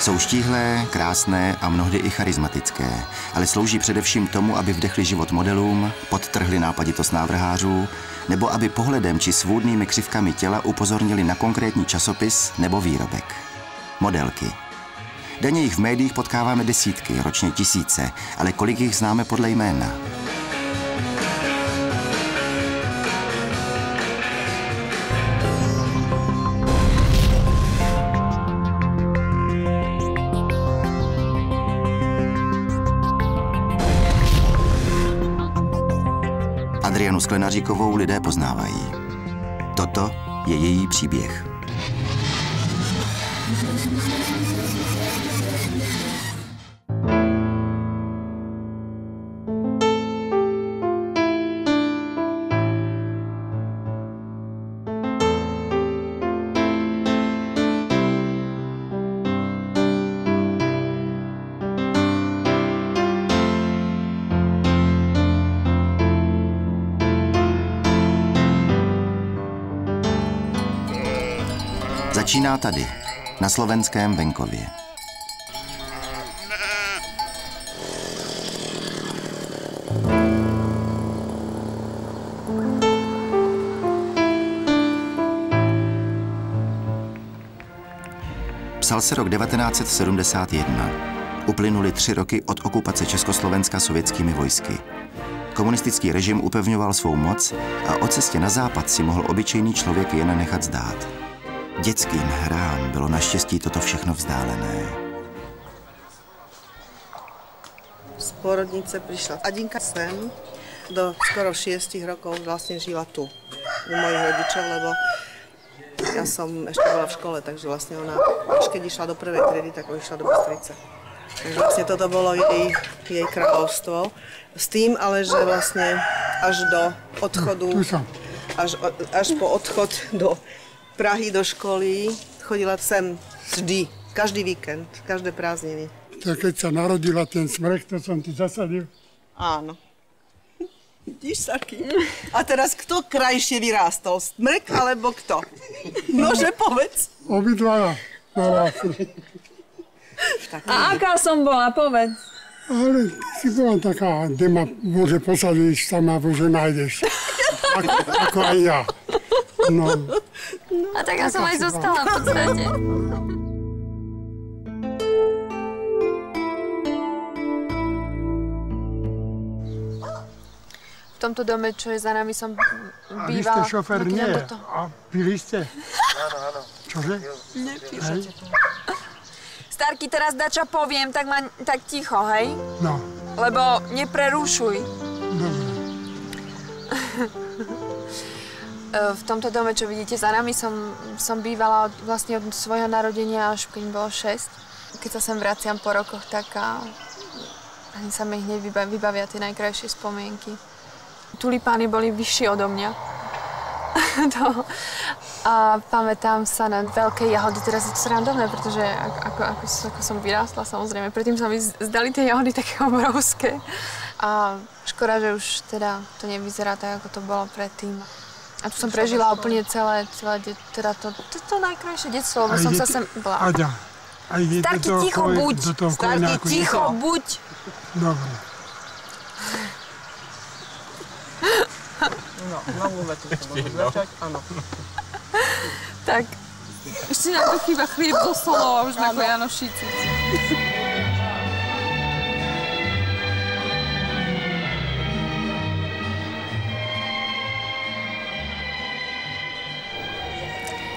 Jsou štíhlé, krásné a mnohdy i charismatické, ale slouží především tomu, aby vdechli život modelům, podtrhli nápaditost návrhářů, nebo aby pohledem či svůdnými křivkami těla upozornili na konkrétní časopis nebo výrobek. Modelky. Denně jich v médiích potkáváme desítky, ročně tisíce, ale kolik jich známe podle jména? Adrianu Sklenaříkovou lidé poznávají. Toto je její příběh. Začíná tady, na slovenském venkově. Psal se rok 1971. Uplynuly 3 roky od okupace Československa sovětskými vojsky. Komunistický režim upevňoval svou moc a o cestě na západ si mohl obyčejný člověk jen nechat zdát. Dětským hrám bylo naštěstí toto všechno vzdálené. Z porodnice prišla Adinka sem. Do skoro 6 rokov vlastne žila tu, u mojich rodičov, lebo ja som ešte bola v škole, takže vlastne ona, až keď išla do 1. triedy, tak išla do Bystrice. Takže vlastne toto bolo jej kráľovstvo. S tým ale, že vlastne až do odchodu, až po odchod do Prahy do školy, chodila sem vždy, každý víkend, každé prázdniny. Tak keď sa narodila ten smrek, to som ti zasadil? Áno. Vidíš, Sarky? A teraz kto krajšie vyrástol? Smrek alebo kto? Nože povedz. Obidvaja narástli. A aká som bola, povedz. Ale ty si bola taká, kde ma môže posadiť, tam ma môže nájdeš. Ako aj ja. No. A tak ja som aj zostala v podstate. V tomto dome, čo je za nami, som bývala. A vy ste šofér? Nie. A pili ste? Áno, áno. Čože? Nepíšete to. Starky, teraz dačo poviem, tak ticho, hej? No. Lebo neprerušuj. Dobre. V tomto dome, čo vidíte za nami, som bývala vlastne od svojho narodenia až keď mi bolo 6. Keď sa sem vraciam po rokoch, tak ani sa mi hneď vybavia tie najkrajšie spomienky. Tulipány boli vyššie odo mňa. A pamätám sa na veľké jahody. Teraz je to srandovné, pretože ako som vyrástla, samozrejme. Predtým sa mi zdali tie jahody také obrovské. A škoda, že už teda to nevyzerá tak, ako to bolo predtým. A tu som prežila úplne celé teda to najkrajšie detstvo, lebo som sa sem bola. Aďa, Starky, ticho buď! Starky, ticho buď! Dobre. No, novú vetu sa budú začať, áno. Tak, ešte nám tu chýba chlieb so solou a už sme ako Janošíci.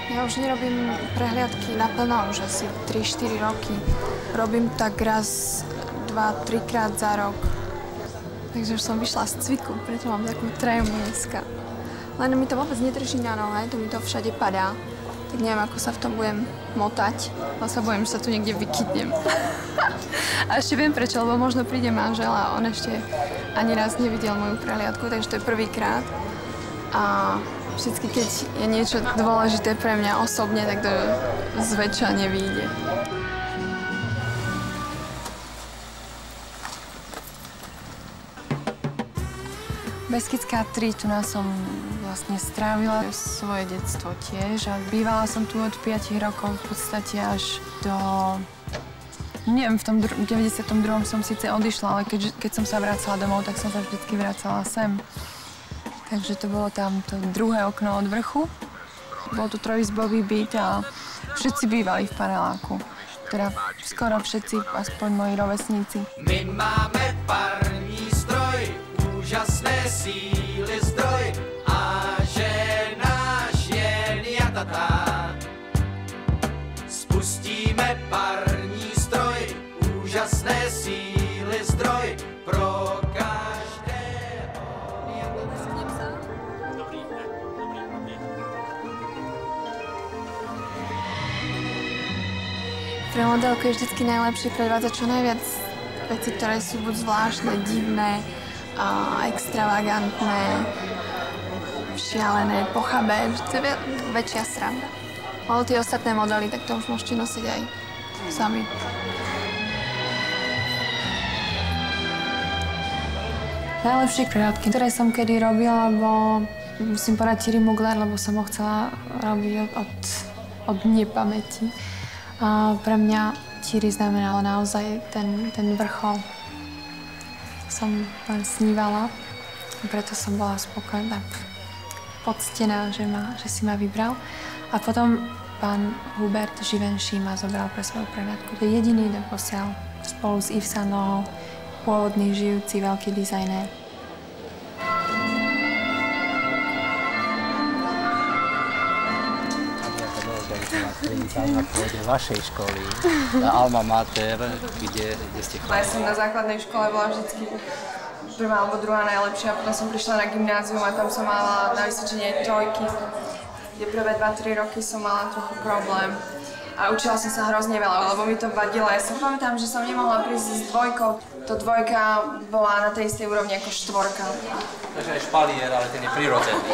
Ja už nerobím prehliadky naplno, už asi 3-4 roky. Robím tak raz, 2-3 krát za rok. Takže už som vyšla z cviku, preto mám takú trému dneska. Len mi to vôbec nedrží na nohe, to mi to všade padá. Tak neviem, ako sa v tom budem motať, ale sa bojím, že sa tu niekde vykytnem. A ešte viem prečo, lebo možno príde manžel a on ešte ani raz nevidel moju prehliadku, takže to je prvýkrát. A vždycky, keď je niečo dôležité pre mňa osobne, tak to zväčša nevyjde. Beskidská 3, tu nás som vlastne strávila svoje detstvo tiež a bývala som tu od 5 rokov v podstate až do Neviem, v tom 92. som síce odišla, ale keď som sa vracala domov, tak som sa vždycky vracala sem. Takže to bolo tam to druhé okno od vrchu. Bol to trojizbový byt a všetci bývali v paneláku. Teda skoro všetci, aspoň moji rovesníci. My máme parní stroj, úžasné síly zdroj a že náš jen jatatá. Spustíme parní stroj, úžasné síly zdroj pro každého. Pre modelku je vždycky najlepšie predvádzať čo najviac veci, ktoré sú buď zvláštne, divné, extravagantné, šialené, pochabé. To je väčšia sranda. Ale tie ostatné modely, tak to už môžete nosiť aj sami. Najlepšie prehľadky, ktoré som kedy robila, bol, musím povedať, Thierry Mugler, lebo som ho chcela robiť od nepamäti. A pre mňa Thierry znamenalo naozaj ten vrchol. Som len snívala, preto som bola spokojná, poctená, že si ma vybral. A potom pán Hubert Givenchy ma zobral pre svoju prehľadku. To je jediný doposiaľ, spolu s Yves Saint Laurent, pôvodný, žijúci, veľký dizajnér. Na pôde vašej školy, na Alma Mater, kde ste chodili. Ja som na základnej škole bola vždycky prvá alebo druhá najlepšia, potom som prišla na gymnázium a tam som mala na vysvedčenie trojky. Kde prvé 2-3 roky som mala trochu problém a učila som sa hrozne veľa, lebo mi to vadilo. Ja si pamätám, že som nemohla prísť s dvojkou. To dvojka bola na tej istej úrovni ako štvorka. Takže aj špalier, ale ten je prirodzený.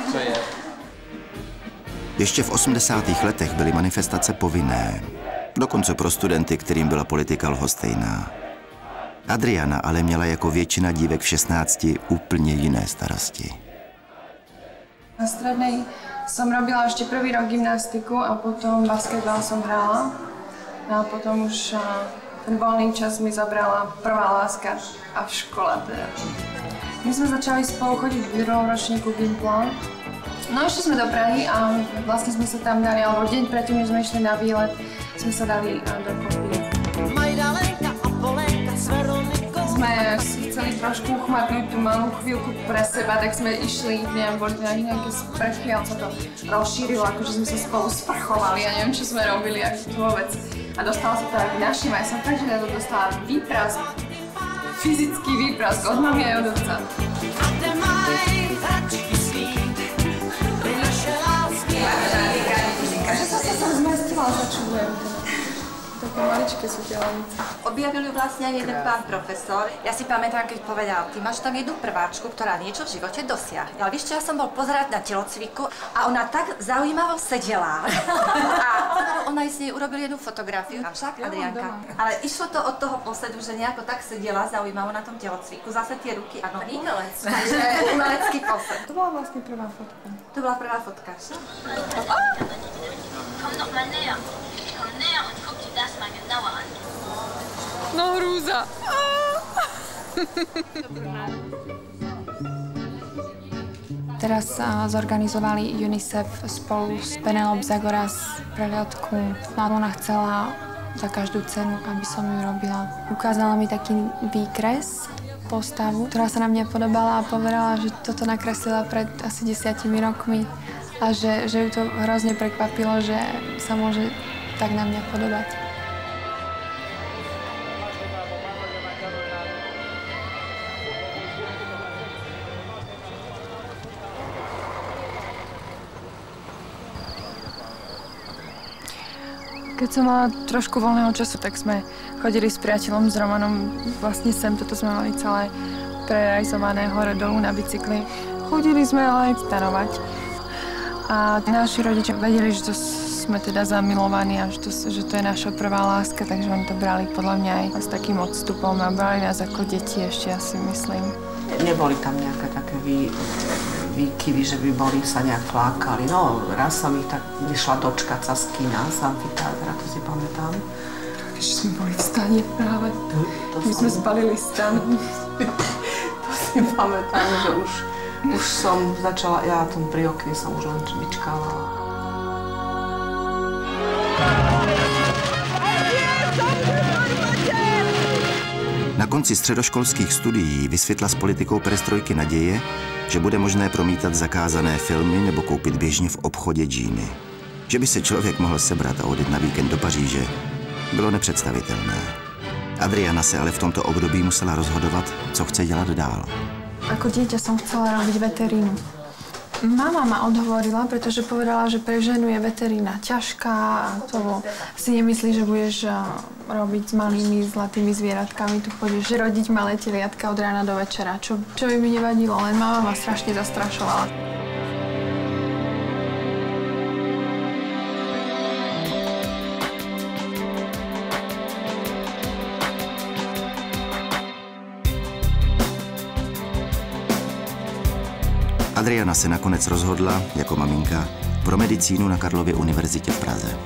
Čo je? Ještě v 80. letech byly manifestace povinné, dokonce pro studenty, kterým byla politika lhostejná. Adriana ale měla jako většina dívek v 16 úplně jiné starosti. Na strednej som robila ešte prvý rok gymnastiku a potom basketbal som hrala. A potom už ten voľný čas mi zabrala prvá láska a v škole teda. My sme začali spolu chodiť v druhom ročníku Gimpla. No išli sme do Prahy a vlastne sme sa tam dali, alebo deň predtým, než sme išli na výlet, sme sa dali dokopy. Sme si chceli trošku uchmatnúť tú malú chvíľku pre seba, tak sme išli, neviem, boli to nejaké sprchy, ale sa to rozšírilo, akože sme sa spolu sprchovali a neviem, čo sme robili, ako to vôbec. A dostala sa to aj k našim, aj som tak, že na to dostala výprask, fyzický výprask od mami aj od otca. Že som sa zmestila, začudujem teda. Také maličké sú telanice. Objavil ju vlastne aj jeden pán profesor. Ja si pamätám, keď povedal, ty máš tam jednu prváčku, ktorá niečo v živote dosiahne. Ale vieš čo, ja som bol pozerať na telocviku a ona tak zaujímavo sedela. A ona s nej urobil jednu fotografiu. Však, Adrianka. Ale išlo to od toho posledu, že nejako tak sedela zaujímavo na tom telocviku. Zase tie ruky a nohy. Takže umelecký posled. To bola vlastne prvá fotka. To bola prvá fotka. No hrúza. Teraz zorganizovali UNICEF spolu s Penelope Zagoras prehliadku. Ona chcela za každú cenu, aby som ju robila. Ukázala mi taký výkres, postavu, ktorá sa na mňa podobala a povedala, že toto nakreslila pred asi 10 rokmi a že ju to hrozne prekvapilo, že sa môže tak na mňa podobať. Keď som mala trošku voľného času, tak sme chodili s priateľom, s Romanom vlastne sem. Toto sme mali celé prerajzované hore-dolu na bicykli. Chodili sme ale aj stanovať. A naši rodičia vedeli, že to sme teda zamilovaní a že to je naša prvá láska, takže oni to brali podľa mňa aj s takým odstupom a brali nás ako deti ešte, ja si myslím. Neboli tam nejaké také výkyvy, že by boli sa nejak flákali. No, raz som ich tak išla dočkať sa z kina, z amfiteátra, to si pamätám. že sme boli v stane práve. My sme spalili stan. To si pamätám, že už som začala, ja tom pri okne som už len vyčkávala. Na konci středoškolských studií vysvětla s politikou perestrojky naděje, že bude možné promítat zakázané filmy nebo koupit běžně v obchodě džíny. Že by se člověk mohl sebrat a odjet na víkend do Paříže, bylo nepředstavitelné. Adriana se ale v tomto období musela rozhodovat, co chce dělat dál. Ako dieťa som chcela robiť veterínu. Mama ma odhovorila, pretože povedala, že pre ženu je veterína ťažká a to si nemyslí, že budeš robiť s malými zlatými zvieratkami. Tu chodíš rodiť malé teliatka od rána do večera, čo by mi nevadilo, len mama ma strašne zastrašovala. Adriana se nakonec rozhodla, jako maminka, pro medicínu na Karlově univerzitě v Praze.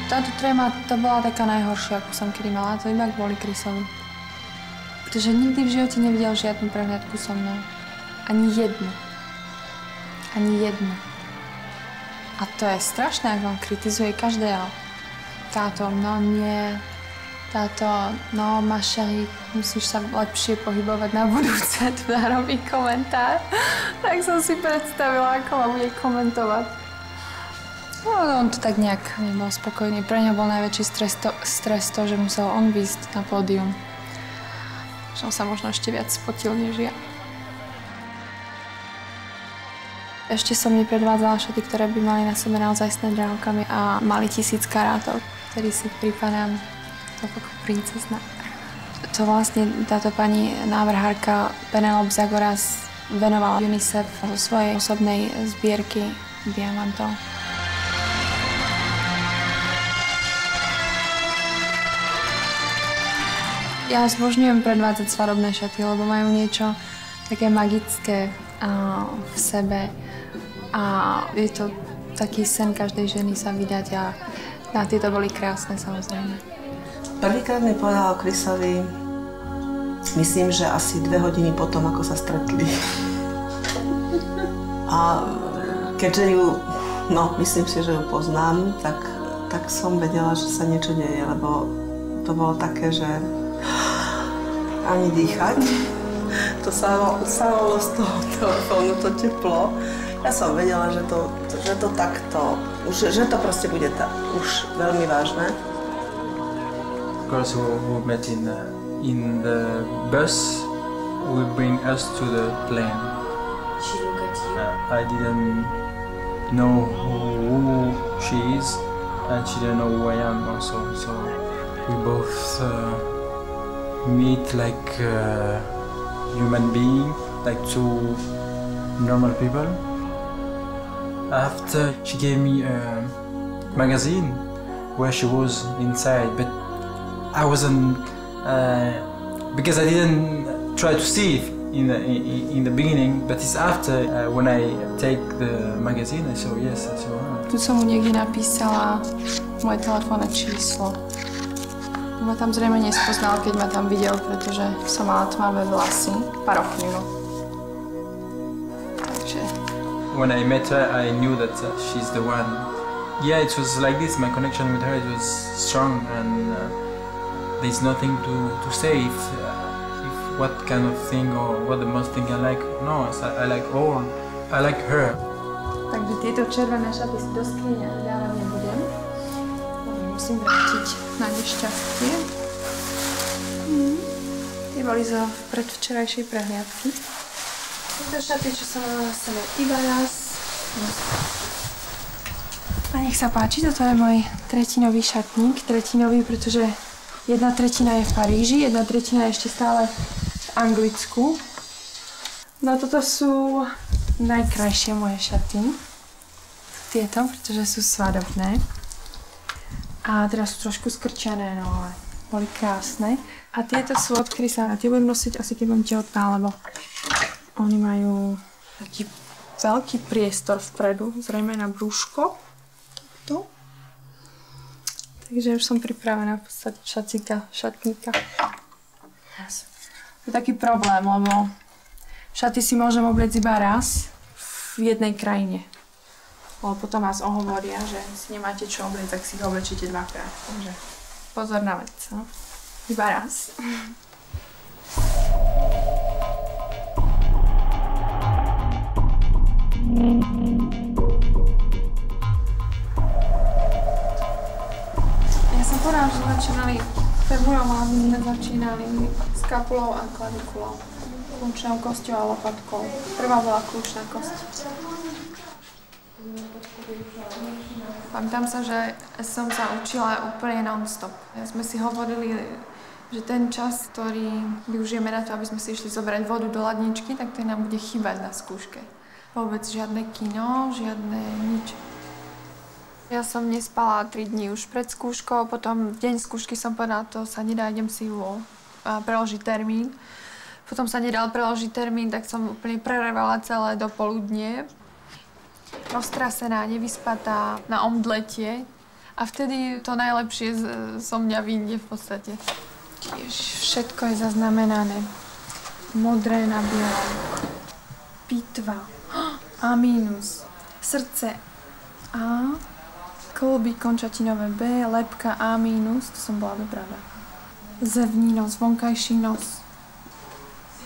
Táto tréma, to bola taká najhoršia, akú som kedy mala, to iba kvôli Chrisovi. Pretože nikdy v živote nevidel žiadnu prehliadku so mnou. Ani jednu. Ani jednu. A to je strašné, ak vám kritizuje každého. Táto, no nie, táto, no ma chérie, musíš sa lepšie pohybovať na budúce, teda robí komentár. Tak som si predstavila, ako ma bude komentovať. No, on to tak nejak nebol spokojný. Pre ňa bol najväčší stres to, že musel on výjsť na pódium. Že on sa možno ešte viac spotil, než ja. Ešte som mi predvádzala šaty, ktoré by mali na sebe naozajstné drahokamy a mali 1000 karátov. Vtedy si pripadám ako princezna. To vlastne táto pani návrhárka Penelope Zagoras venovala UNICEF zo svojej osobnej zbierky diamantov. Ja zbožňujem predvádzať svadobné šaty, lebo majú niečo také magické v sebe. A je to taký sen každej ženy sa vydať a tieto boli krásne, samozrejme. Prvýkrát mi povedala o Chrisovi, myslím, že asi 2 hodiny potom, ako sa stretli. A keďže ju, no, myslím si, že ju poznám, tak som vedela, že sa niečo deje, lebo to bolo také, že ani dýchať. To sa malo z toho telefónu, to teplo. Ja som vedela, že to takto, že to proste bude už veľmi vážne. Of course, we met in the bus. We bring us to the plane. She looked at you. I didn't know who she is, and she didn't know who I am also. So we both meet like human being, like two normal people. After, she gave me a magazine where she was inside, but I wasn't, because I didn't try to see it in the beginning, but it's after, when I take the magazine, I saw, yes, I saw her. Tu som mu niekde napísala moje telefónne číslo. Ma tam zrejme nespoznal, keď ma tam videl, pretože som mala tmavé vlasy, parofnilo. Takže... When I met her, I knew that she's the one. Yeah, it was like this. My connection with her, it was strong, and there's nothing to say if what kind of thing or what the most thing I like. No, I like all. I like her. Takže tieto červené šaty si do skrine dávať nebudem. Musím vrátiť na nešťastie. Tie boli zo predvčerajšej prehliadky. Tieto šaty, čo som mala na sebe iba raz. A nech sa páči, toto je môj tretinový šatník. Tretinový, pretože 1/3 je v Paríži, 1/3 je ešte stále v Anglicku. No toto sú najkrajšie moje šaty. Tieto, pretože sú svadobné. A teraz sú trošku skrčené, no ale boli krásne. A tieto sú od Chrisa. Tie budem nosiť asi keď budem tehotná, lebo oni majú taký veľký priestor vpredu, zrejme na brúško. Tu. Takže už som pripravená v podstate šatníka. To je taký problém, lebo šaty si môžem obliecť iba raz v jednej krajine. Lebo potom vás ohovoria, že si nemáte čo obliecť, tak si ho oblečíte dvakrát. Takže pozor na vec, no. Iba raz. Ja som povedala, že začínali februárom, hlavne začínali s kapulou a klavikulou, kľúčnou kosťou a lopatkou. Prvá bola kľúčná kosť. Pamätám sa, že som sa učila úplne non-stop. Sme si hovorili, že ten čas, ktorý využijeme na to, aby sme si išli zobrať vodu do ladničky, tak ten nám bude chýbať na skúške. Vôbec žiadne kino, žiadne nič. Ja som nespala 3 dní už pred skúškou, potom v deň skúšky som povedala, to sa nedá, idem si preložiť termín. Potom sa nedal preložiť termín, tak som úplne prerevala celé dopoludnie. Roztrasená, nevyspatá, na omdletie. A vtedy to najlepšie zo mňa vyjde v podstate. Všetko je zaznamenané. Modré na bielom. Pitva. A mínus. Srdce A. Kĺby končatinové B. Lebka A mínus. To som bola dobrá. Zevný nos, vonkajší nos.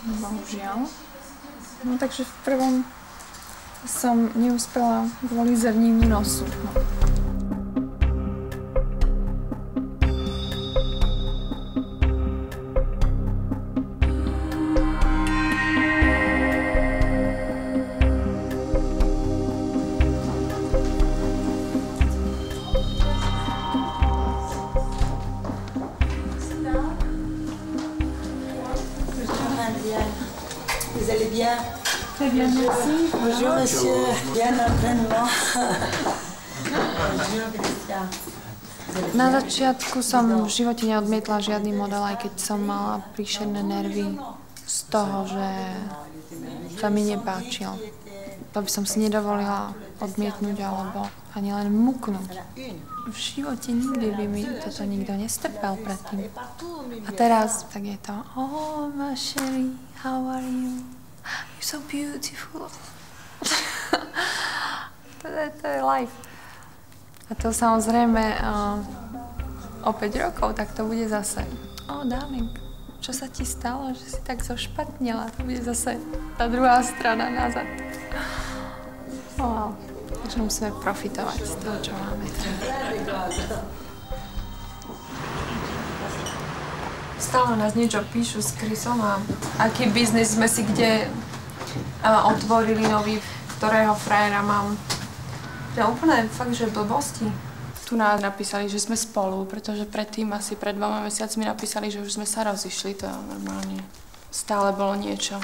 Bohužiaľ. No takže v prvom som neúspela kvôli zevnímu nosu. Vous allez bien? Très bien, merci. Bonjour, monsieur. Bien entraînement. Bonjour, Christian. Na začiatku som v živote neodmietla žiadny model, aj keď som mala príšerné nervy z toho, že sa mi nepáčil. To by som si nedovolila odmietnúť alebo ani len muknúť. V živote nikdy by mi toto nikto nestrpel predtým. A teraz tak je to, oh, ma chérie, how are you? You're so beautiful. to je life. A to samozrejme o 5 rokov, tak to bude zase. Oh, darling, čo sa ti stalo, že si tak zošpatnila? To bude zase tá druhá strana nazad. Oh, wow. Takže musíme profitovať z toho, čo máme. Stále nás niečo píšu s Chrisom a aký biznis sme si kde otvorili nový, ktorého frajera mám. To je úplne fakt, že blbosti. Tu nás napísali, že sme spolu, pretože predtým asi pred 2 mesiacmi napísali, že už sme sa rozišli. To normálne stále bolo niečo.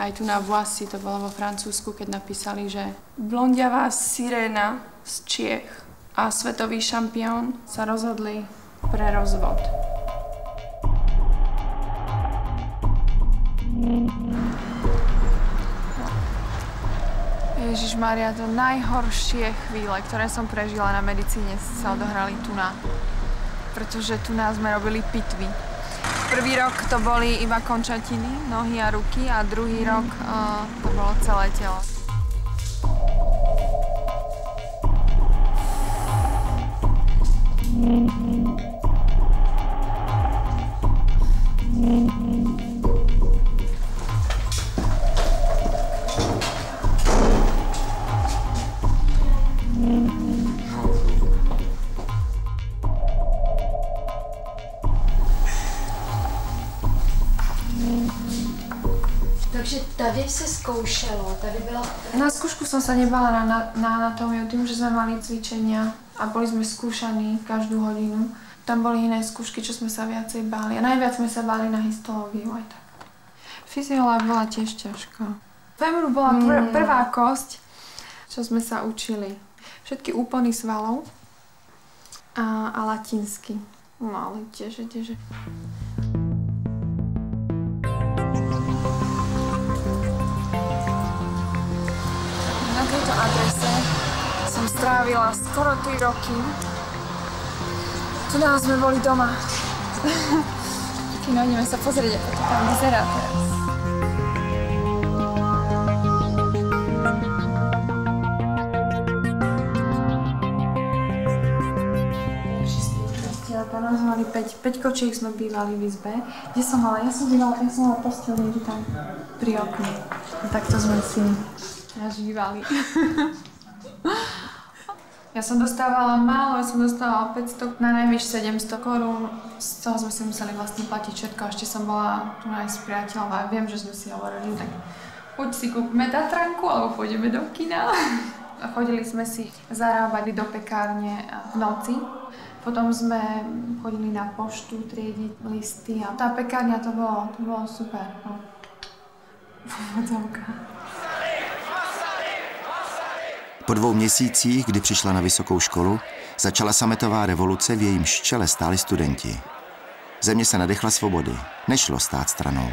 Aj tu na Voici, to bolo vo Francúzsku, keď napísali, že blondiavá siréna z Čiech a svetový šampión sa rozhodli pre rozvod. Ježišmária, to najhoršie chvíle, ktoré som prežila na medicíne, sa odohrali tu na. Pretože tu nás sme robili pitvy. Prvý rok to boli iba končatiny, nohy a ruky a druhý rok to bolo celé telo. Takže tady se zkoušelo, tady byla... Na skúšku som sa nebala na anatómiu, tým, že sme mali cvičenia a boli sme skúšaní každú hodinu. Tam boli iné skúšky, čo sme sa viacej báli. A najviac sme sa báli na histológiu aj tak. Fyziológia bola tiež ťažká. Fémur bola prvá kosť, čo sme sa učili. Všetky úpony svalov a latinsky. No ale tieže. strávila skoro 3 roky. Tu nás sme boli doma. No, ideme sa pozrieť, ako to tam vyzerá teraz. Nás mali 5 kočiek sme bývali v izbe. Kde som mala? Ja som mala posteľ niekde tam pri okne. A takto sme si nažívali. Ja som dostávala málo, ja som dostávala 500, na najvyš 700 korún. Z toho sme si museli vlastne platiť všetko. Ešte som bola tu aj s priateľom a viem, že sme si hovorili, tak poď si kúpime Tatranku, alebo pôjdeme do kina. A chodili sme si zarábať do pekárne v noci. Potom sme chodili na poštu triediť listy a tá pekárňa to bolo super. No. Po 2 měsících, kdy přišla na vysokou školu, začala sametová revoluce, v jejímž čele stáli studenti. Země se nadechla svobody, nešlo stát stranou.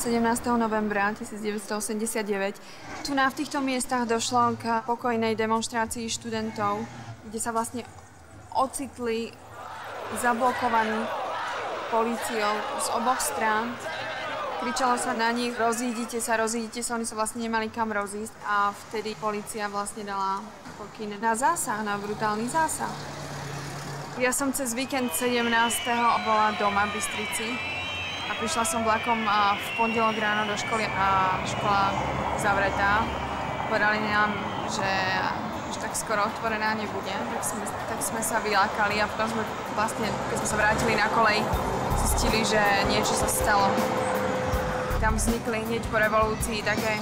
17. novembra 1989 tu v týchto miestach došlo k pokojnej demonštrácii študentov, kde sa vlastne ocitli zablokovaní políciou z oboch strán. Kričalo sa na nich, rozídite sa, oni sa vlastne nemali kam rozísť a vtedy polícia vlastne dala pokyn na zásah, na brutálny zásah. Ja som cez víkend 17. bola doma v Bystrici. A prišla som vlakom v pondelok ráno do školy a škola zavretá. Povedali nám, že už tak skoro otvorená nebude, tak sme sa vylákali a potom sme vlastne, keď sme sa vrátili na kolej, zistili, že niečo sa stalo. Tam vznikli hneď po revolúcii také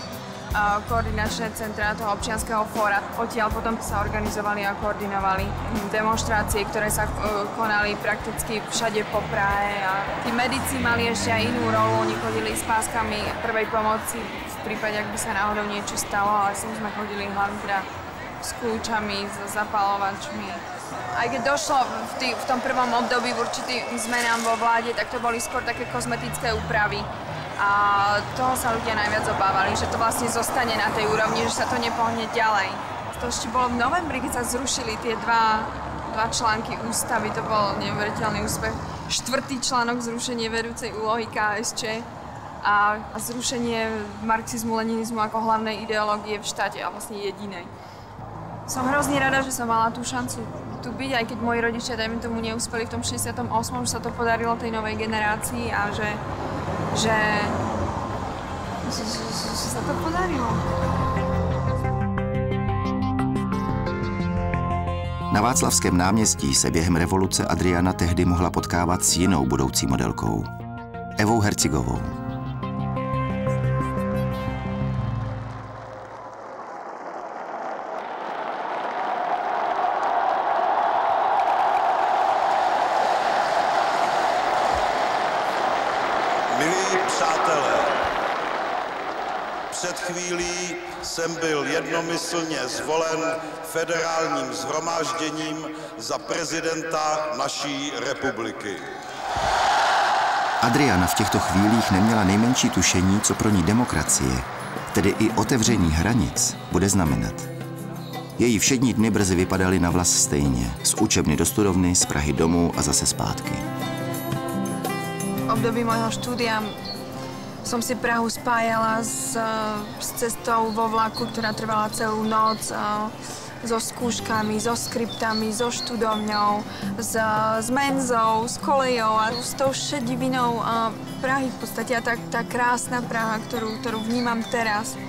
koordinačné centra toho občianskeho fóra. Odtiaľ potom sa organizovali a koordinovali demonštrácie, ktoré sa konali prakticky všade po Prahe. A tí medici mali ešte aj inú rolu, oni chodili s páskami prvej pomoci v prípade, ak by sa náhodou niečo stalo, ale sem sme chodili hlavne teda s kľúčami, s zapalovačmi. Aj keď došlo v tom prvom období v určitým zmenám vo vláde, tak to boli skôr také kozmetické úpravy. A toho sa ľudia najviac obávali, že to vlastne zostane na tej úrovni, že sa to nepohne ďalej. To ešte bolo v novembri, keď sa zrušili tie dva články ústavy, to bol neuveriteľný úspech. 4. článok zrušenie vedúcej úlohy KSČ a zrušenie marxizmu, leninizmu ako hlavnej ideológie v štáte a vlastne jedinej. Som hrozne rada, že som mala tú šancu tu byť, aj keď moji rodičia, dajme tomu, neúspeli v tom 68., že sa to podarilo tej novej generácii a že sa to podarilo. Na Václavském náměstí se během revoluce Adriana tehdy mohla potkávat s jinou budoucí modelkou, Evou Hercigovou. Před chvílí jsem byl jednomyslně zvolen federálním shromážděním za prezidenta naší republiky. Adriana v těchto chvílích neměla nejmenší tušení, co pro ní demokracie, tedy i otevření hranic, bude znamenat. Její všední dny brzy vypadaly na vlas stejně, z učebny do studovny, z Prahy domů a zase zpátky. V období mojho štúdia som si Prahu spájala s cestou vo vlaku, ktorá trvala celú noc, so skúškami, so skriptami, so študovňou, s menzou, s kolejou a s tou šedivinou Prahy. V podstate tá krásna Praha, ktorú vnímam teraz,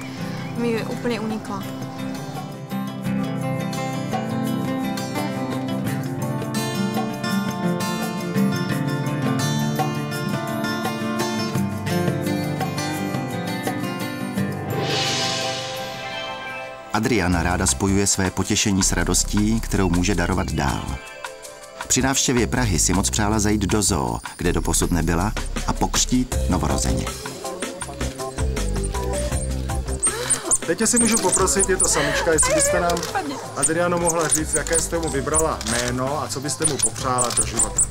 mi úplne unikla. Adriana ráda spojuje své potěšení s radostí, kterou může darovat dál. Při návštěvě Prahy si moc přála zajít do zoo, kde doposud nebyla, a pokřtít novorozeně. Teď si můžu poprosit, je to samička, jestli byste nám, Adriano, mohla říct, jaké jste mu vybrala jméno a co byste mu popřála do života.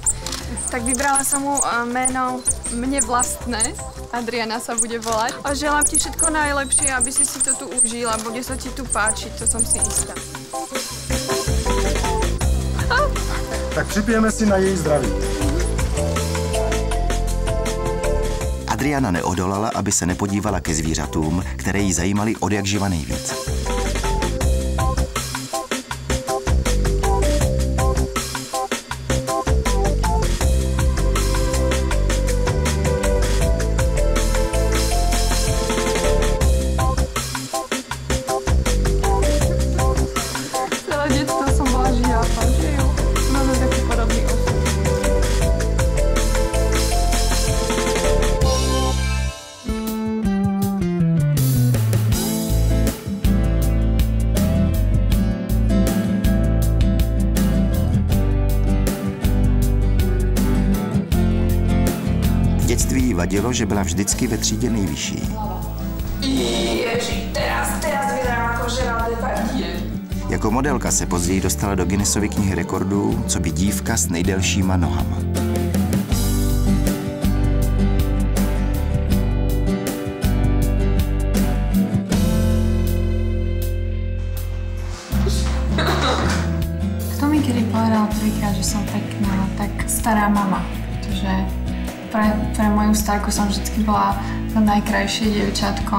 Tak vybrala som mu meno mne vlastné. Adriana sa bude volať. A želám ti všetko najlepšie, aby si to tu užila. Bude sa ti tu páčiť, to som si istá. Tak připijeme si na její zdraví. Adriana neodolala, aby se nepodívala ke zvířatům, které jí zajímaly odjakživa nejvíc. Vadilo, že byla vždycky ve třídě nejvyšší. Ježi, teraz vyzerám ako Gérard Depardieu. Jako modelka se později dostala do Guinnessovy knihy rekordů, co by dívka s nejdelšíma nohama. Kto mi kedy povedal prvýkrát, že som pekná, tak stará mama. Pretože pre moju starku som vždy bola to najkrajšie dievčatko.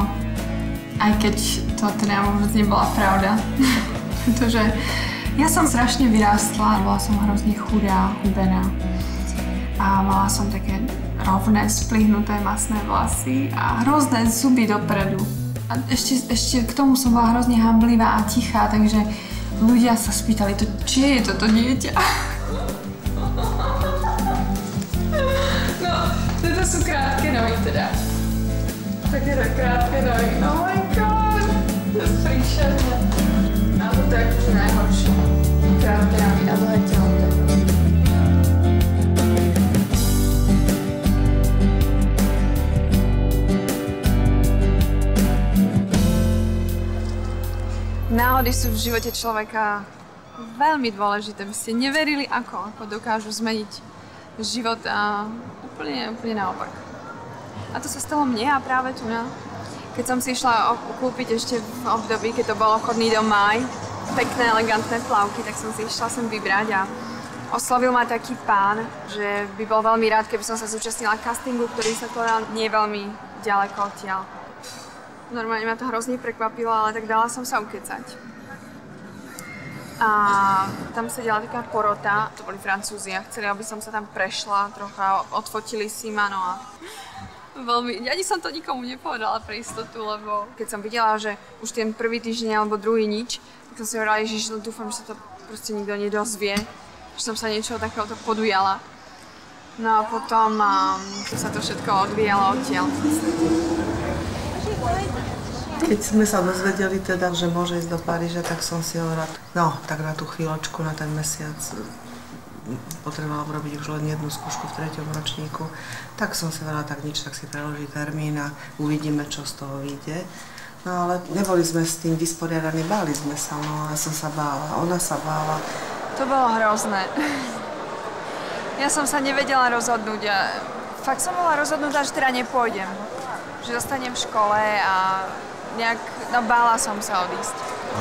Aj keď to teda vôbec nebola pravda. Pretože ja som strašne vyrástla, bola som hrozne chudá, hubená. A mala som také rovné, splihnuté masné vlasy a hrozné zuby dopredu. A ešte k tomu som bola hrozne hanblivá a tichá, takže ľudia sa spýtali, či je toto dieťa. Toto sú krátke nohy teda. Také krátke nohy. Oh my god! To je príšerné. A toto je akože najhoršie. Krátke nohy a dlhé telo teda. Náhody sú v živote človeka veľmi dôležité. By ste neverili, ako dokážu zmeniť život a úplne naopak. A to sa stalo mne a práve tu na. Keď som si išla kúpiť ešte v období, keď to bol obchodný dom Maj, pekné, elegantné plavky, tak som si išla sem vybrať a oslovil ma taký pán, že by bol veľmi rád, keby som sa zúčastnila castingu, ktorý sa konal nie veľmi ďaleko odtiaľ. Normálne ma to hrozne prekvapilo, ale tak dala som sa ukecať. A tam sedela taká porota, to boli Francúzi a chceli, aby som sa tam prešla trocha, odfotili si ma, no a veľmi, ani som to nikomu nepovedala pre istotu, lebo keď som videla, že už ten prvý týždeň alebo druhý nič, tak som si hovorila, Ježiš, no dúfam, že sa to proste nikto nedozvie, že som sa niečoho takéhoto podujala. No a potom sa to všetko odvíjalo odtiaľ. Keď sme sa dozvedeli teda, že môže ísť do Paríža, tak som si hovorila, no, tak na tú chvíľočku, na ten mesiac potrebovala urobiť už len jednu skúšku v 3. ročníku. Tak som si hovorila, tak nič, tak si preloží termín a uvidíme, čo z toho vyjde. No ale neboli sme s tým vysporiadaní, báli sme sa, no ja som sa bála, ona sa bála. To bolo hrozné. Ja som sa nevedela rozhodnúť a fakt som bola rozhodnutá, že teda nepôjdem. Že zostanem v škole a nejak, no bála som sa odísť.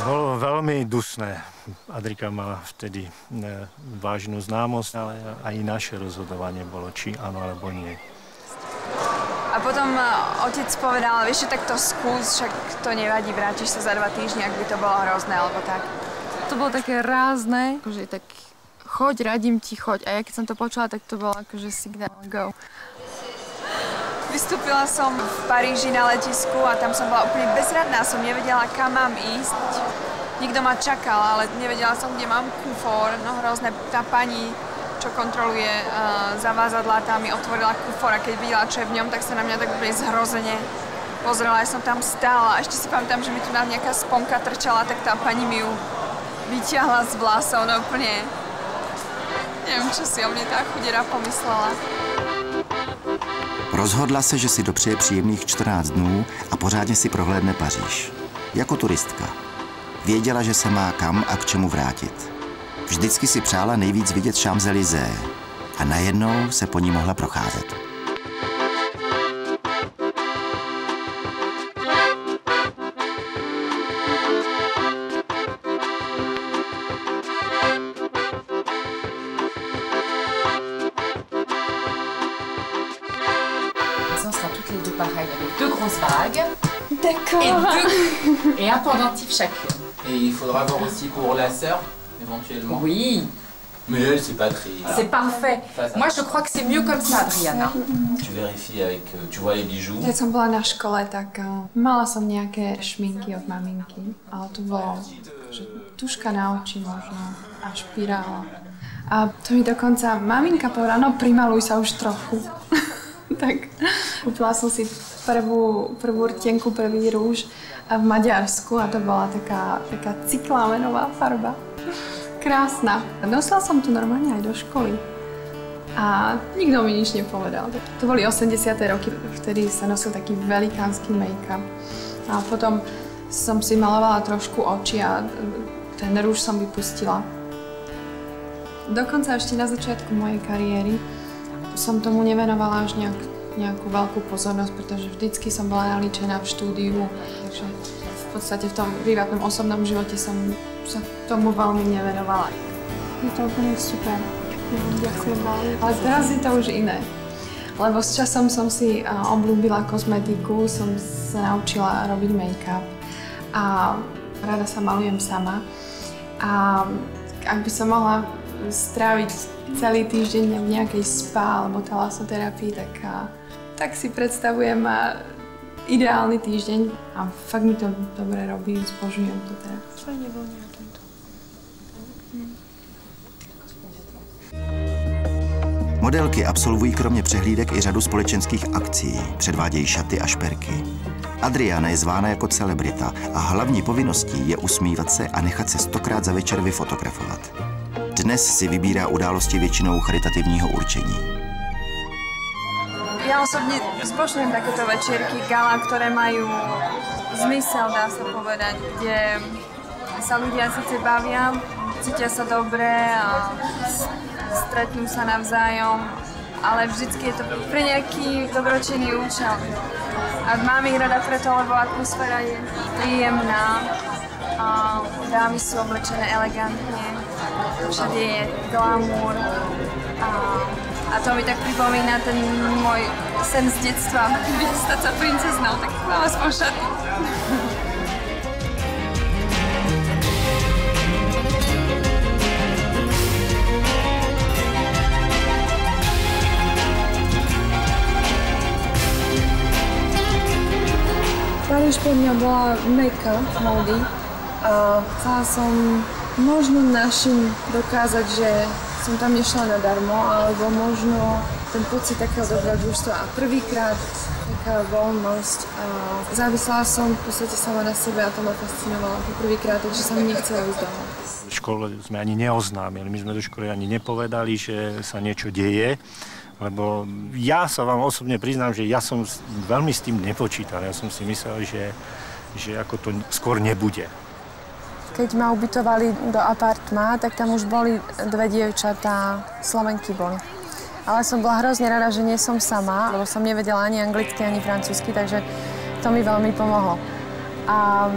Bolo veľmi dusné. Adrika mala vtedy vážnu známosť, ale aj naše rozhodovanie bolo, či áno alebo nie. A potom otec povedal, vieš, tak to skús, však to nevadí, vrátiš sa za 2 týždne, ak by to bolo hrozné, alebo tak. To bolo také rázne, akože tak choď, radím ti, choď. A ja keď som to počula, tak to bolo akože signál go. Vystúpila som v Paríži na letisku a tam som bola úplne bezradná, som nevedela, kam mám ísť. Nikto ma čakal, ale nevedela som, kde mám kufor. No hrozné, tá pani, čo kontroluje zavázadlá, tá mi otvorila kufor a keď videla, čo je v ňom, tak sa na mňa tak úplne zhrozene pozrela. Ja som tam stála a ešte si pamätám, že mi tu nejaká sponka trčala, tak tá pani mi ju vyťahla z vlasov, no úplne... Neviem, čo si o mne tá chudera pomyslela. Rozhodla se, že si dopřeje příjemných 14 dnů a pořádně si prohlédne Paříž. Jako turistka. Věděla, že se má kam a k čemu vrátit. Vždycky si přála nejvíc vidět Champs-Élysées. a najednou se po ní mohla procházet. Pareil, avec 2 grosses bagues. D'accord. Et un pendentif chacune. Et il faudra avoir aussi pour la sœur, éventuellement. Oui. Mais elle, c'est pas très... C'est parfait. Moi, je crois que c'est mieux comme ça, Adriana. Tu vérifies avec, tu vois les bijoux. Keď som bola na škole, tak mala som nejaké šminky od maminky, ale to bolo tuška na oči možno a špirála. A to mi dokonca maminka povedala, no primaluj sa už trochu. Tak kúpila som si prvú rtenku, prvý rúž v Maďarsku a to bola taká cyklamenová farba. Krásna. Nosila som to normálne aj do školy a nikto mi nič nepovedal. To boli 80. roky, vtedy sa nosil taký velikánsky make-up. A potom som si malovala trošku oči a ten rúž som vypustila. Dokonca ešte na začiatku mojej kariéry som tomu nevenovala až nejakú veľkú pozornosť, pretože vždycky som bola nalíčená v štúdiu, takže v podstate v tom privátnom osobnom živote som sa tomu veľmi nevenovala. Je to úplne super. Ďakujem veľmi. Ale teraz je to už iné. Lebo s časom som si obľúbila kozmetiku, som sa naučila robiť make-up a rada sa malujem sama. A ak by som mohla stráviť celý týždeň v nejakej spa alebo talasoterapii, tak si predstavujem ideálny týždeň a fakt mi to dobre robí, zbožujem to teda. Čo nebol nejaký to? Modelky absolvují kromě přehlídek i řadu společenských akcí, předvádějí šaty a šperky. Adriana je zvána jako celebrita a hlavní povinností je usmívat se a nechat se 100krát za večer vyfotografovat. Dnes si vybírá události většinou charitativního určení. Ja osobne zbožňujem takéto večierky, gala, ktoré majú zmysel, dá sa povedať, kde sa ľudia síce bavia, cítia sa dobre a stretnú sa navzájom, ale vždycky je to pre nejaký dobročinný účel. A mám ich rada preto, lebo atmosféra je príjemná a dámy sú oblečené elegantne, všade je glamour a to mi tak pripomína ten môj sen z detstva, stať sa princeznou, tak mám aspoň šaty. Paríž pre mňa bola meka módy a chcela som možno našim dokázať, že som tam nešla nadarmo, alebo možno ten pocit takého dobrodružstva a prvýkrát taká voľnosť a závisela som v podstate sama na sebe a to ma fascinovalo prvýkrát, takže sa mi nechcela ísť domov. V škole sme ani neoznámili, my sme do školy ani nepovedali, že sa niečo deje, lebo ja sa vám osobne priznám, že ja som veľmi s tým nepočítal, ja som si myslel, že ako to skôr nebude. Keď ma ubytovali do apartma, tak tam už boli 2 dievčatá, Slovenky boli. Ale som bola hrozne rada, že nie som sama, lebo som nevedela ani anglicky, ani francúzsky, takže to mi veľmi pomohlo. A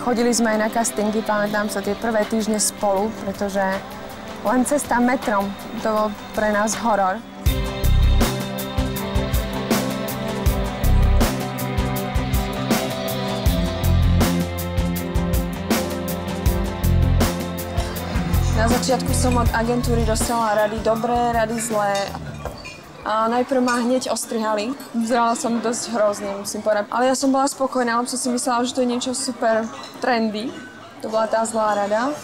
chodili sme aj na castingy, pamätám sa tie prvé týždne spolu, pretože len cesta metrom, to bol pre nás horor. Na začiatku som od agentúry dostala rady dobré, rady zlé. A najprv ma hneď ostrihali. Vyzerala som dosť hrozne, musím povedať. Ale ja som bola spokojná, lebo som si myslela, že to je niečo super trendy. To bola tá zlá rada.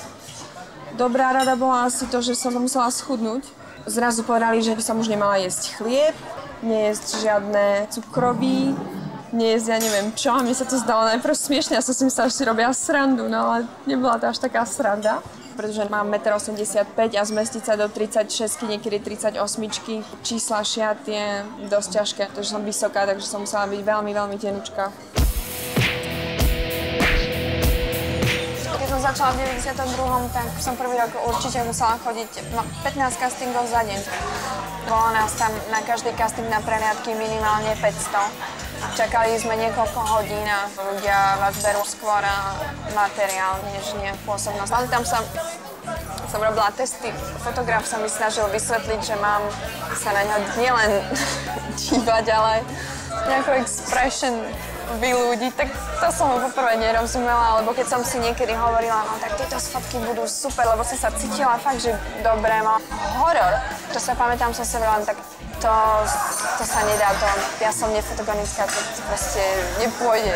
Dobrá rada bola asi to, že som musela schudnúť. Zrazu povedali, že by som už nemala jesť chlieb, nejesť žiadne cukroví, nejesť ja neviem čo. A mne sa to zdalo najprv smiešne, ja som si myslela, že si robia srandu, no ale nebola to až taká sranda. Pretože mám 1,85 m a zmestiť sa do 36, niekedy 38, čísla šiat je dosť ťažké, pretože som vysoká, takže som musela byť veľmi, veľmi tenučká. Keď som začala v 92., tak som prvý rok určite musela chodiť 15 castingov za deň. Bolo nás tam na každý casting na prehliadky minimálne 500. Čakali sme niekoľko hodín a ľudia vás berú skôr materiál, než nejakú osobnosť. Ale tam som robila testy. Fotograf sa mi snažil vysvetliť, že mám sa na ňa nielen dívať, ale nejakú expression vyľúdiť, tak to som ho poprvé nerozumela, alebo keď som si niekedy hovorila, no tak tieto fotky budú super, lebo som sa cítila fakt, že dobre, mal horor. To sa pamätám, som sa veľa, tak to sa nedá, ja som nefotogenická, to proste nepôjde.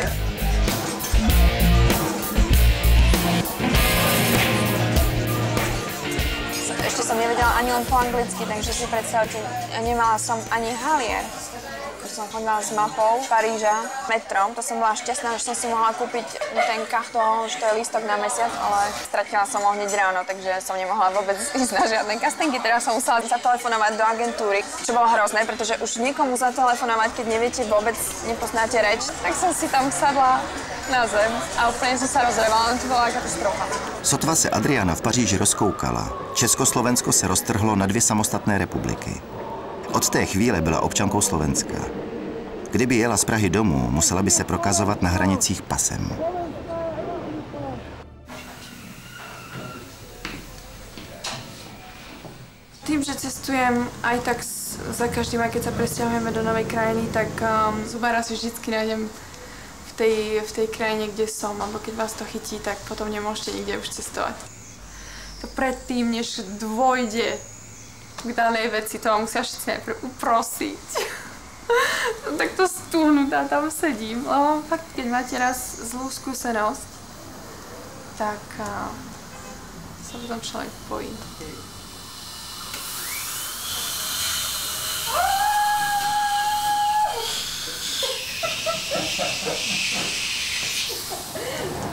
Ešte som nevedela ani len po anglicky, takže si predstavte, nemala som ani halier. Som chodila s mapou Paríža, metrom. To som bola šťastná, že som si mohla kúpiť ten kartón, že to je lístok na mesiac, ale stratila som ho hneď ráno, takže som nemohla vôbec ísť na žiadne castingy. Teraz som musela zatelefonovať do agentúry, čo bolo hrozné, pretože už niekomu zatelefonovať, keď neviete vôbec, nepoznáte reč, tak som si tam sadla na zem a úplne som sa rozrevala, to bola katastrofa. Sotva se Adriana v Paříži rozkoukala, Československo se roztrhlo na 2 samostatné republiky. Od té chvíle byla občankou Slovenska. Kdyby jela z Prahy domů, musela by se prokazovat na hranicích pasem. Tým, že cestujem aj tak za každým, aj keď sa presťahujeme do novej krajiny, tak zubára si vždycky nájdem v tej krajine, kde som, alebo keď vás to chytí, tak potom nemôžete nikde už cestovať. To predtým, než dôjde k danej veci, to musia všetci najprv uprosiť. Tak to stúhnutá tam sedím, lebo fakt, keď máte raz zlú skúsenosť, tak sa potom človek bojí.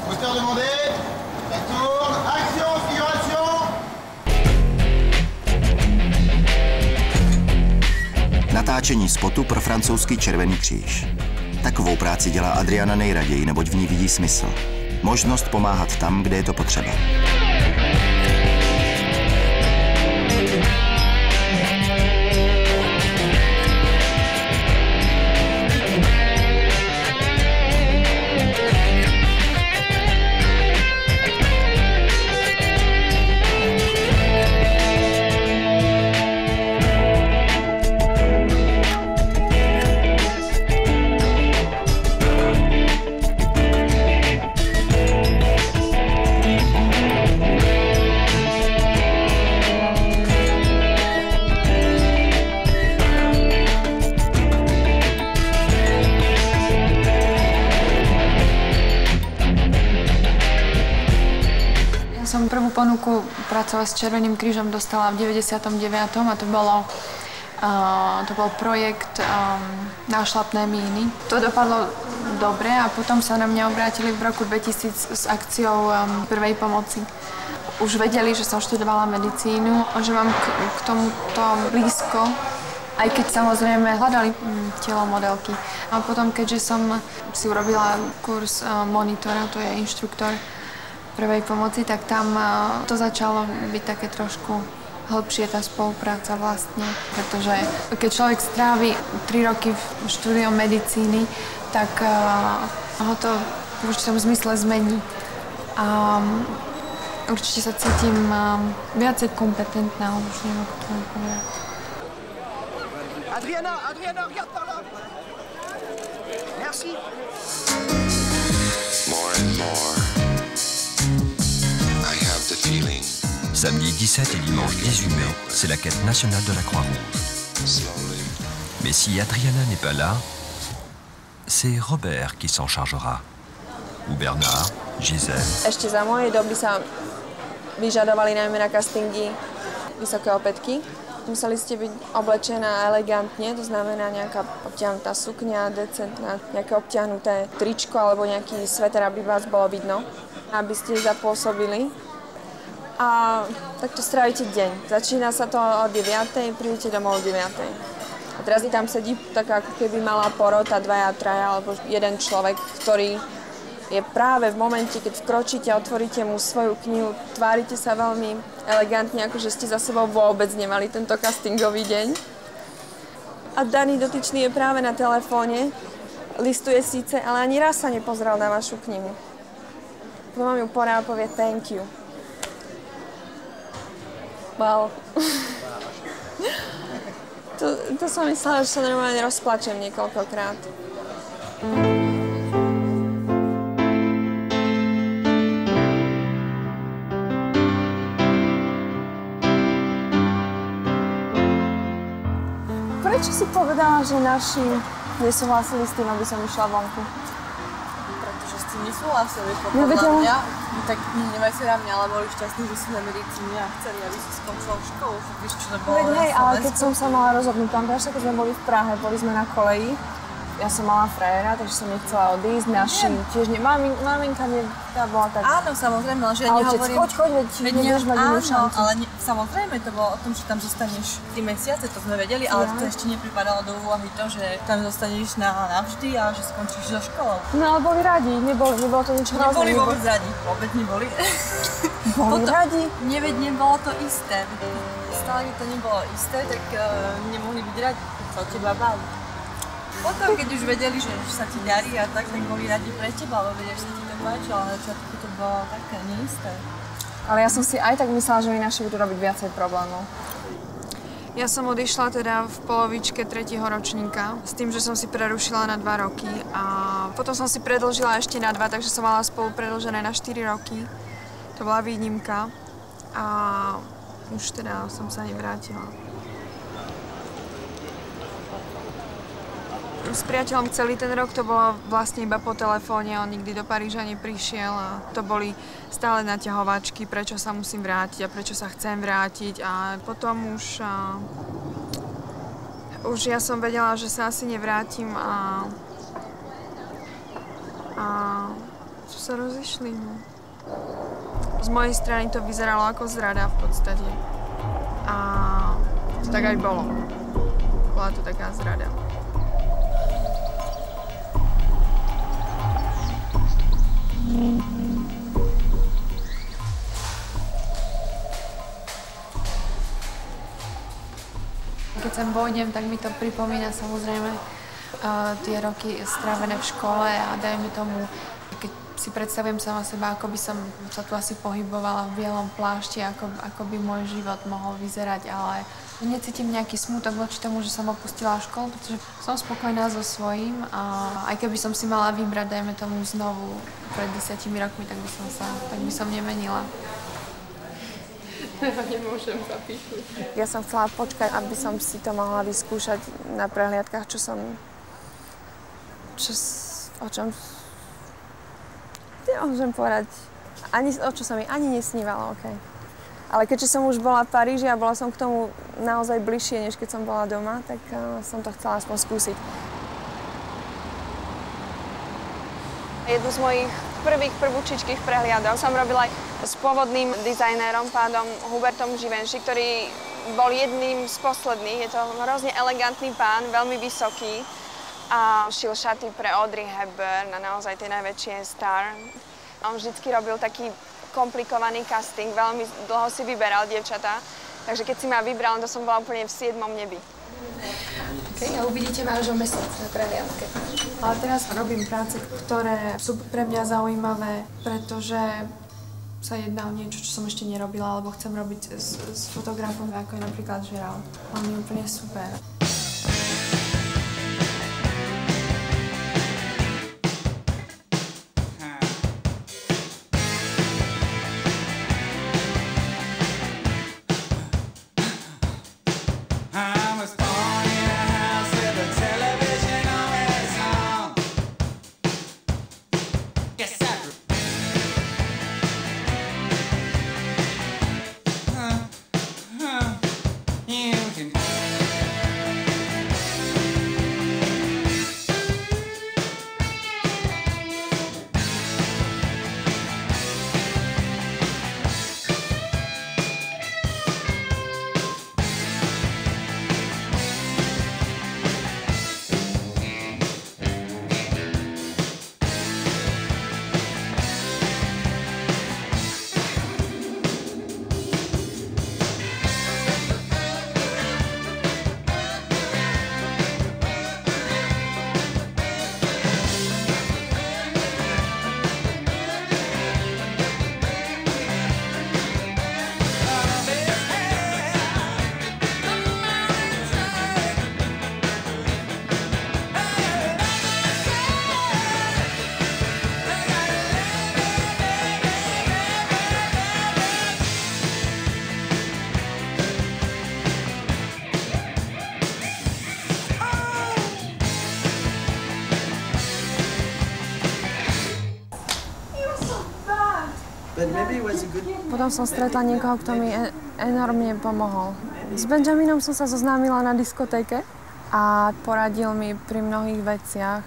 Moteur demandé, retourne, action, figuration. Natáčení spotu pro francouzský Červený kříž. Takovou práci dělá Adriana nejraději, neboť v ní vidí smysl. Možnost pomáhat tam, kde je to potřeba. Som prvú ponuku pracovať s Červeným krížom dostala v 99. a to bol projekt nášlapné míny. To dopadlo dobre a potom sa na mňa obrátili v roku 2000 s akciou prvej pomoci. Už vedeli, že som študovala medicínu a že mám k tomuto blízko, aj keď samozrejme hľadali telo modelky. A potom, keďže som si urobila kurz monitora, to je inštruktor prvej pomoci, tak tam to začalo byť také trošku hlbšie tá spolupráca vlastne, pretože keď človek strávi 3 roky v štúdiu medicíny, tak ho to v určitom zmysle zmení. A určite sa cítim viacej kompetentná, už neviem, ako to povedať. Adriana, regarde par là. Merci. More and more. Samedi 17 et dimanche 18 mai, c'est la quête nationale de la Croix-Rouge. Mais si Adriana n'est pas là, c'est Robert qui s'en chargera. Ou Bernard, Gisèle. Ešte za mojej doby sa vyžadovali najmä na castingy vysoké opätky. Museli ste byť oblečená elegantne, to znamená nejaká obtiahnutá sukňa, decentná, nejaké obtiahnuté tričko alebo nejaký sveter, aby vás bolo vidno, aby ste zapôsobili. A takto strávite deň. Začína sa to o 9:00, prídete domov o 9:00. A teraz tam sedí tak, ako keby malá porota, 2, 3 alebo jeden človek, ktorý je práve v momente, keď vkročíte a otvoríte mu svoju knihu, tvárite sa veľmi elegantne, ako že ste za sebou vôbec nemali tento castingový deň. A daný dotyčný je práve na telefóne, listuje síce, ale ani raz sa nepozrel na vašu knihu. Potom vám ju porá a povie thank you. Wow. To som myslela, že sa normálne rozplačem niekoľkokrát. Prečo si povedala, že naši nesúhlasili s tým, aby som išla vonku? Pretože s tým nesúhlasili, podľa mňa. Tak nemajú si na mňa, ale boli šťastní, že si na medicíne a chceli, aby si skončila školu. Víš, čo to bolo? Hej, ale keď som sa mala rozhodnúť, pamätáš sa, keď sme boli v Prahe, boli sme na koleji. Ja som mala frajera, takže som nechcela odísť. Naši tiež maminka tá bola tak... Áno, samozrejme, ale že ja nehovorím... Choď, veď nebudeš mať inú šancu. Ale samozrejme, to bolo o tom, že tam zostaneš 3 mesiace, to sme vedeli, ale to ešte nepripadalo do úvahy to, že tam zostaneš navždy a že skončíš so školou. No ale boli radi, nebolo to nič hrozné. Neboli vôbec radi, vôbec neboli. Boli radi? Nebolo to isté. Stále to nebolo isté, tak nemohli byť radi, keď sa o teba báli. Potom, keď už vedeli, že sa ti darí a tak boli radi pre teba, lebo vedeli, že sa ti to páčilo, ale na začiatku to bolo také neisté. Ale ja som si aj tak myslela, že mi naši budú robiť viacej problémov. Ja som odišla teda v polovičke 3. ročníka s tým, že som si prerušila na 2 roky a potom som si predĺžila ešte na 2, takže som mala spolu predĺžené na 4 roky. To bola výnimka a už teda som sa nevrátila. S priateľom celý ten rok to bolo vlastne iba po telefóne, on nikdy do Paríža neprišiel a to boli stále naťahovačky, prečo sa musím vrátiť a prečo sa chcem vrátiť a potom už ja som vedela, že sa asi nevrátim a sa rozišli. No. Z mojej strany to vyzeralo ako zrada v podstate a to tak aj bolo. Bola to taká zrada. Keď sem vojdem, tak mi to pripomína samozrejme tie roky strávené v škole a dajme tomu, keď si predstavujem sama seba, ako by som sa tu asi pohybovala v bielom plášti, ako by môj život mohol vyzerať, ale necítim nejaký smútok voči tomu, že som opustila školu, pretože som spokojná so svojím a aj keby som si mala vybrať, dajme tomu znovu pred 10 rokmi, tak by som nemenila. Nemôžem zapíšť. Ja som chcela počkať, aby som si to mohla vyskúšať na prehliadkach, o čom nemôžem povedať, o čo sa mi ani nesnívalo, okej. Ale keďže som už bola v Paríži a bola som k tomu naozaj bližšie, než keď som bola doma, tak som to chcela aspoň skúsiť. Jednu z mojich prvúčičkých prehliadok som robila s pôvodným dizajnérom, pádom Hubertom Givenchy, ktorý bol jedným z posledných. Je to hrozne elegantný pán, veľmi vysoký a šil šaty pre Audrey Hepburn a naozaj tie najväčšie star. On vždycky robil taký komplikovaný casting, veľmi dlho si vyberal dievčatá, takže keď si ma vybral, to som bola úplne v 7. nebi. Okay, a uvidíte ma až o mesiac na prehliadke. Ale teraz robím práce, ktoré sú pre mňa zaujímavé, pretože sa jedná o niečo, čo som ešte nerobila, alebo chcem robiť s fotografom, ako je napríklad Gerald. On je úplne super. Potom som stretla niekoho, kto mi enormne pomohol. S Benjaminom som sa zoznámila na diskotéke a poradil mi pri mnohých veciach.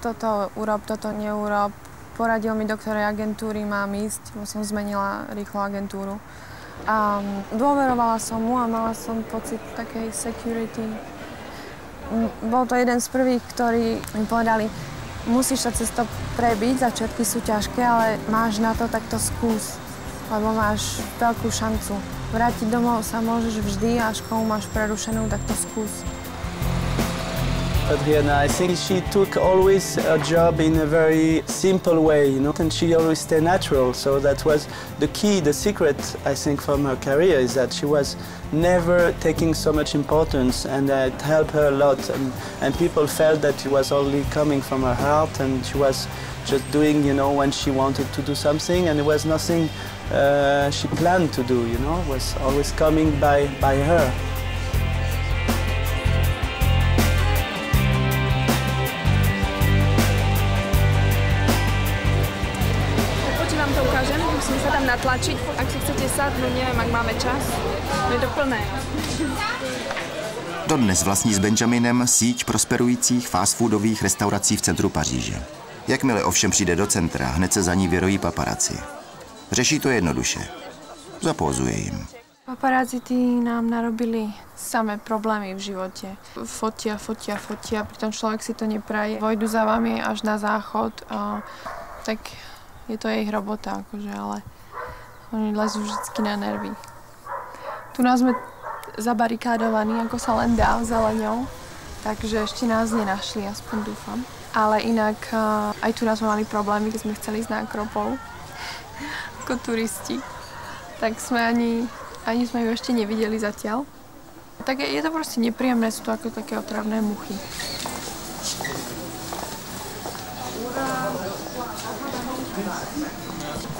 Toto urob, toto neurob. Poradil mi, do ktorej agentúry mám ísť, bo som zmenila rýchlo agentúru. A dôverovala som mu a mala som pocit takej security. Bol to jeden z prvých, ktorí mi povedali, musíš sa cez to prebiť, začiatky sú ťažké, ale máš na to, tak to skús, lebo máš veľkú šancu. Vrátiť domov sa môžeš vždy a školu máš prerušenú, tak to skús. Adriana, I think she took always a job in a very simple way, you know, and she always stayed natural. So that was the key, the secret, I think, from her career is that she was never taking so much importance, and it helped her a lot. And people felt that it was only coming from her heart, and she was just doing, you know, when she wanted to do something, and it was nothing she planned to do, you know, it was always coming by her. Musím sa tam natlačiť, ak si chcete sadnúť, neviem, ak máme čas. Je to plné. Dodnes vlastní s Benjaminem síť prosperujících fast-foodových restaurací v centru Paříže. Jakmile ovšem přijde do centra, hned se za ní vyrojí paparazzi. Řeší to jednoduše. Zapózuje jim. Paparazzi nám narobili samé problémy v živote. Fotia, pritom človek si to nepraje. Vojdu za vami až na záchod, tak je to ich robota, akože, ale oni lezú vždycky na nervy. Tu nás sme zabarikádovaní, ako sa len dá, zeleňou, takže ešte nás nenašli, aspoň dúfam. Ale inak aj tu nás sme mali problémy, keď sme chceli ísť na Akropol, ako turisti. Tak sme ani sme ju ešte nevideli zatiaľ. Tak je to proste nepríjemné, sú to ako také otravné muchy.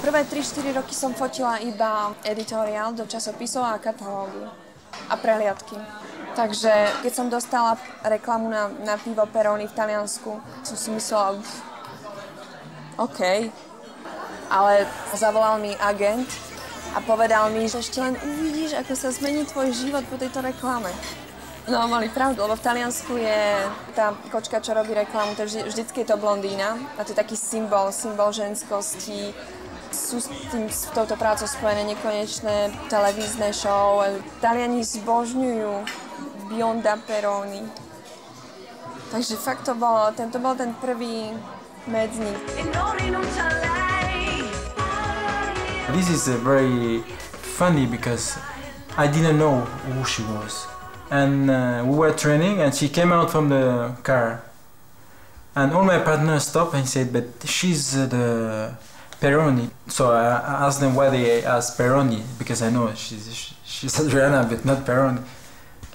Prvé 3-4 roky som fotila iba editoriál do časopisov a katalógy a prehliadky. Takže keď som dostala reklamu na pivo Peroni v Taliansku, som si myslela, OK. Ale zavolal mi agent a povedal mi, že ešte len uvidíš, ako sa zmení tvoj život po tejto reklame. No, mali pravdu, lebo v Taliansku je tá kočka, čo robí reklamu, takže vždycky je to blondína a to je taký symbol ženskosti. Sú s touto prácou spojené nekonečné televízne show. Taliani zbožňujú Bionda Peroni. Takže fakt to bol ten prvý medzník. This is very funny because I didn't know who she was. And we were training and she came out from the car. And all my partners stopped and said, but she's the Peroni. So I asked them why they asked Peroni, because I know she's Adriana, but not Peroni.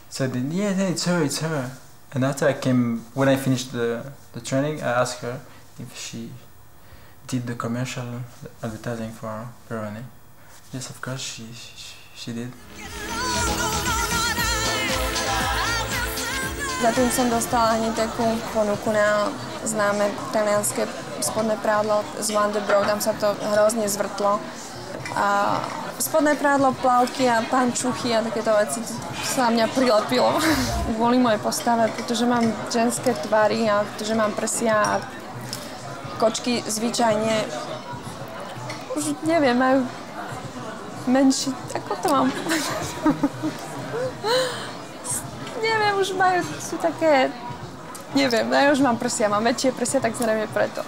So they, yeah, it's her. And after when I finished the training, I asked her if she did the commercial advertising for Peroni. Yes, of course, she did. Zatím som dostala hneď takú ponuku na známe talianské spodné prádlo z Wonderbro, tam sa to hrozne zvrtlo. A spodné prádlo, plavky a pančuchy a takéto veci sa na mňa prilepilo kvôli mojej postave, pretože mám ženské tvary a pretože mám prsia a kočky zvyčajne už neviem, majú menší, ako to mám povedať. Neviem, už sú také, neviem, ja už mám prsia, mám väčšie prsia, tak zrejme preto.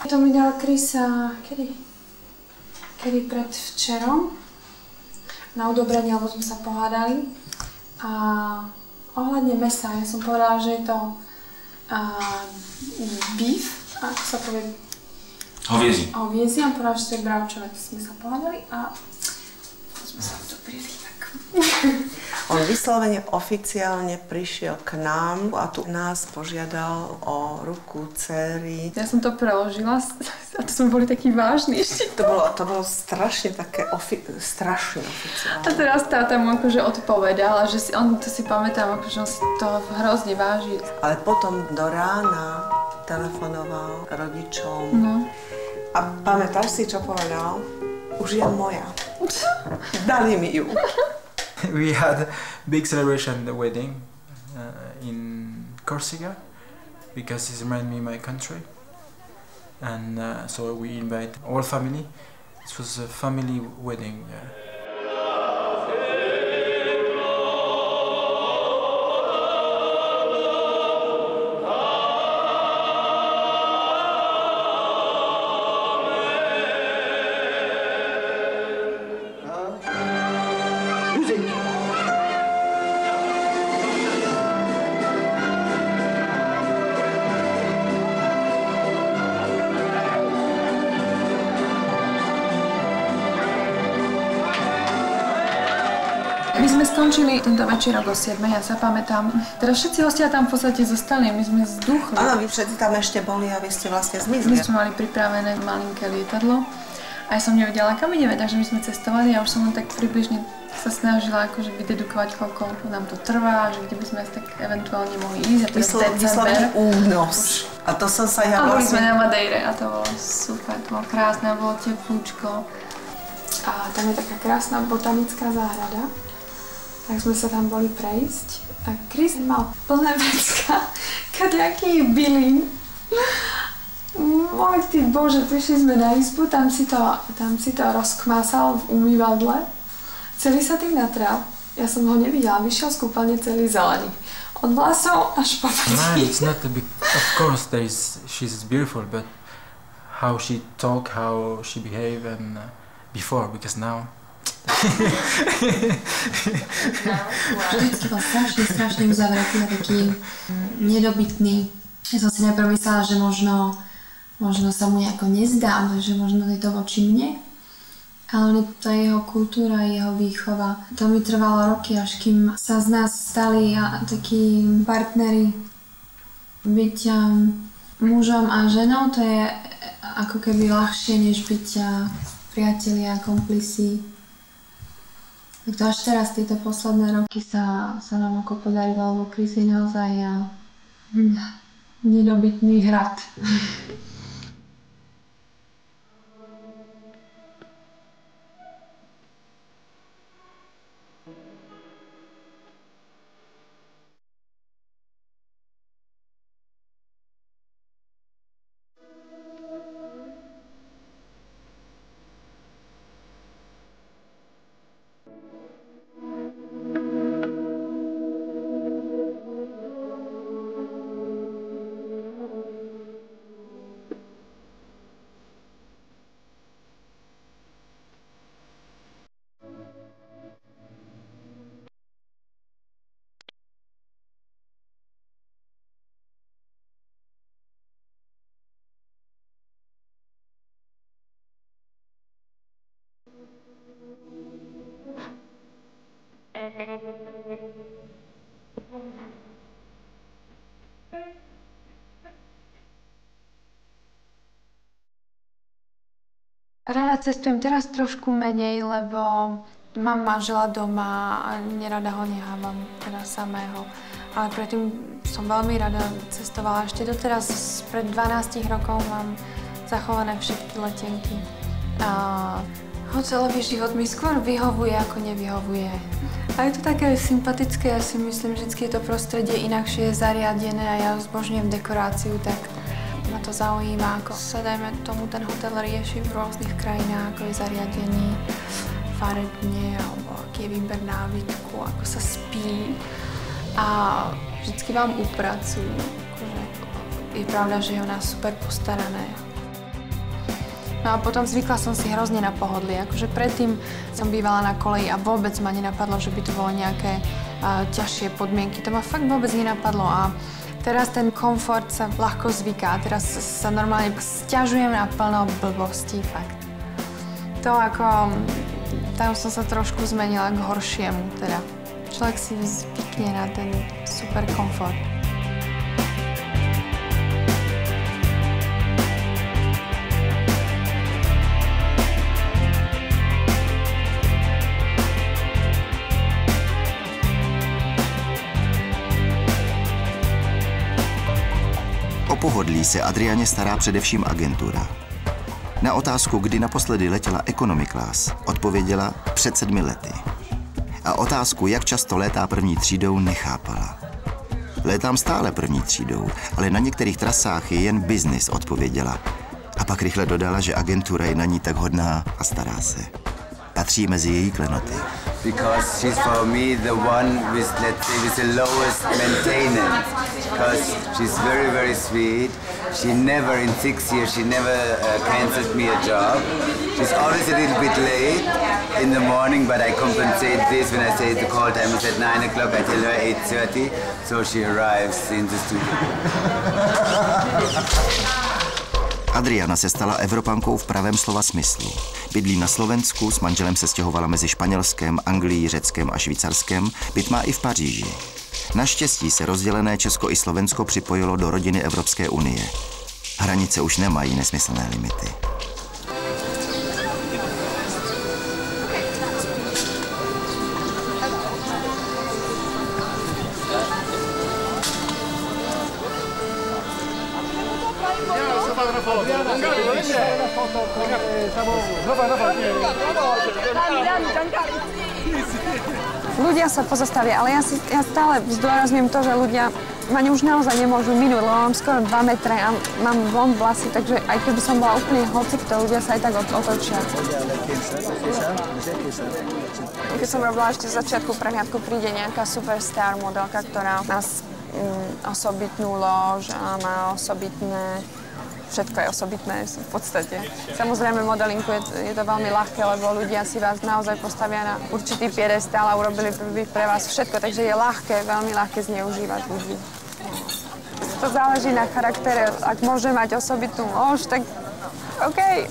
To mi dal Chris, kedy predvčerom na odobranie, lebo sme sa pohádali. A ohľadne mesa, ja som povedala, že je to beef, ako sa povie? Hoviezi. Hoviezi, a povedala, že to je bravčové, sme sa pohádali a sme sa udobrili tak. On vyslovene oficiálne prišiel k nám a tu nás požiadal o ruku dcery. Ja som to preložila a to sme boli takí vážni ešte. To bolo strašne také strašne oficiálne. A teraz táta mu akože odpovedala, že on to si pamätám, akože on si to hrozne váži. Ale potom do rána telefonoval rodičom. No. A pamätáš si, čo povedal? Už je moja. Dali mi ju. We had a big celebration, the wedding, in Corsica, because it reminded me of my country. And so we invite all family. It was a family wedding. My sme skončili tento večerok o 7, ja sa pamätám. Teraz všetci hostia tam v podstate zostali, my sme zduchli. Áno, vy všetci tam ešte boli a vy ste vlastne zmizli. My sme mali pripravené malinké lietadlo a ja som nevedela, kam ideme, takže my sme cestovali a už som len tak približne sa snažila akože vydedukovať, koľko nám to trvá, že kde by sme tak eventuálne mohli ísť. A teraz Vyslovene únos. A to som sa ja boli sme na Madeire a to bolo super, to bolo krásne, bolo teplúčko. A tam je taká krásna botanická záhrada. Tak sme sa tam boli prejsť a Chris mal plné vecka kadejakých bylín. Môj ty Bože, prišli sme na izbu, tam si to rozkmásal v umývadle. Celý sa tým natral. Ja som ho nevidela, vyšiel z kúpeľne celý zelený. Od vlasov až po prsky. No, it's not a big... Of course, she's beautiful, but how she talk, how she behave, and before, because now... Vždycky bol strašne uzavretý a taký nedobytný. Ja som si najprv myslela, že možno sa mu nejako nezdám, že možno je to voči mne. Ale tá jeho kultúra, jeho výchova, to mi trvalo roky, až kým sa z nás stali takí partneri. Byť mužom a ženou, to je ako keby ľahšie, než byť priatelia, komplisi. Tak to až teraz, tieto posledné roky sa nám ako podarilo, lebo Chris je naozaj nedobytný hrad. Rada cestujem teraz trošku menej, lebo mám manžela doma a nerada ho nechávam teda samého. Ale predtým som veľmi rada cestovala. Ešte doteraz, pred 12 rokov mám zachované všetky letenky. A hotelový život mi skôr vyhovuje, ako nevyhovuje. A je to také sympatické, ja si myslím, že vždycky je to prostredie inakšie zariadené a ja zbožňujem dekoráciu, tak ma to zaujíma, ako sa, dajme tomu, ten hotel rieši v rôznych krajinách, ako je zariadený farebne, alebo aký je výber nábytku, ako sa spí. A vždycky vám upracujú. Je pravda, že je o nás super postarané. No a potom zvykla som si hrozne na pohodlie. Akože predtým som bývala na koleji a vôbec ma nenapadlo, že by to bolo nejaké ťažšie podmienky. To ma fakt vôbec nenapadlo a teraz ten komfort sa ľahko zvyká. Teraz sa normálne sťažujem na plno blbostí, fakt. To ako... Tam som sa trošku zmenila k horšiemu, teda. Človek si zvykne na ten super komfort. pohodlí se Adrianě stará především agentura. Na otázku, kdy naposledy letěla economy class, odpověděla před 7 lety. A otázku, jak často létá první třídou, nechápala. Létám stále první třídou, ale na některých trasách je jen biznis, odpověděla. A pak rychle dodala, že agentura je na ní tak hodná a stará se. Patří mezi její klenoty. Because she's for me the one with, let's say, with the lowest maintenance. Because she's very, very sweet. She never, in 6 years, she never cancelled me a job. She's always a little bit late in the morning, but I compensate this when I say the call time is at 9 o'clock. I tell her 8:30, so she arrives in the studio. Adriana se stala Evropankou v pravém slova smyslu. Bydlí na Slovensku, s manželem se stěhovala mezi Španělskem, Anglií, Řeckem a Švýcarskem, byt má i v Paříži. Naštěstí se rozdělené Česko i Slovensko připojilo do rodiny Evropské unie. Hranice už nemají nesmyslné limity. Ľudia sa pozastavia, ale ja stále zdôrazňujem to, že ľudia ma už naozaj nemôžu minúť, lebo mám skoro 2 metre a mám blond vlasy, takže aj keby som bola úplne hocikto, ľudia sa aj tak otočia. Keď som robila ešte v začiatku prehliadku, príde nejaká superstar modelka, ktorá má osobitnú lož a má osobitné... Všetko je osobitné v podstate. Samozrejme, modelinku je to veľmi ľahké, lebo ľudia si vás naozaj postavia na určitý piedestál a urobili by pre vás všetko, takže je ľahké, veľmi ľahké zneužívať ľudí. To záleží na charaktere. Ak môže mať osobitnú lož, tak OK.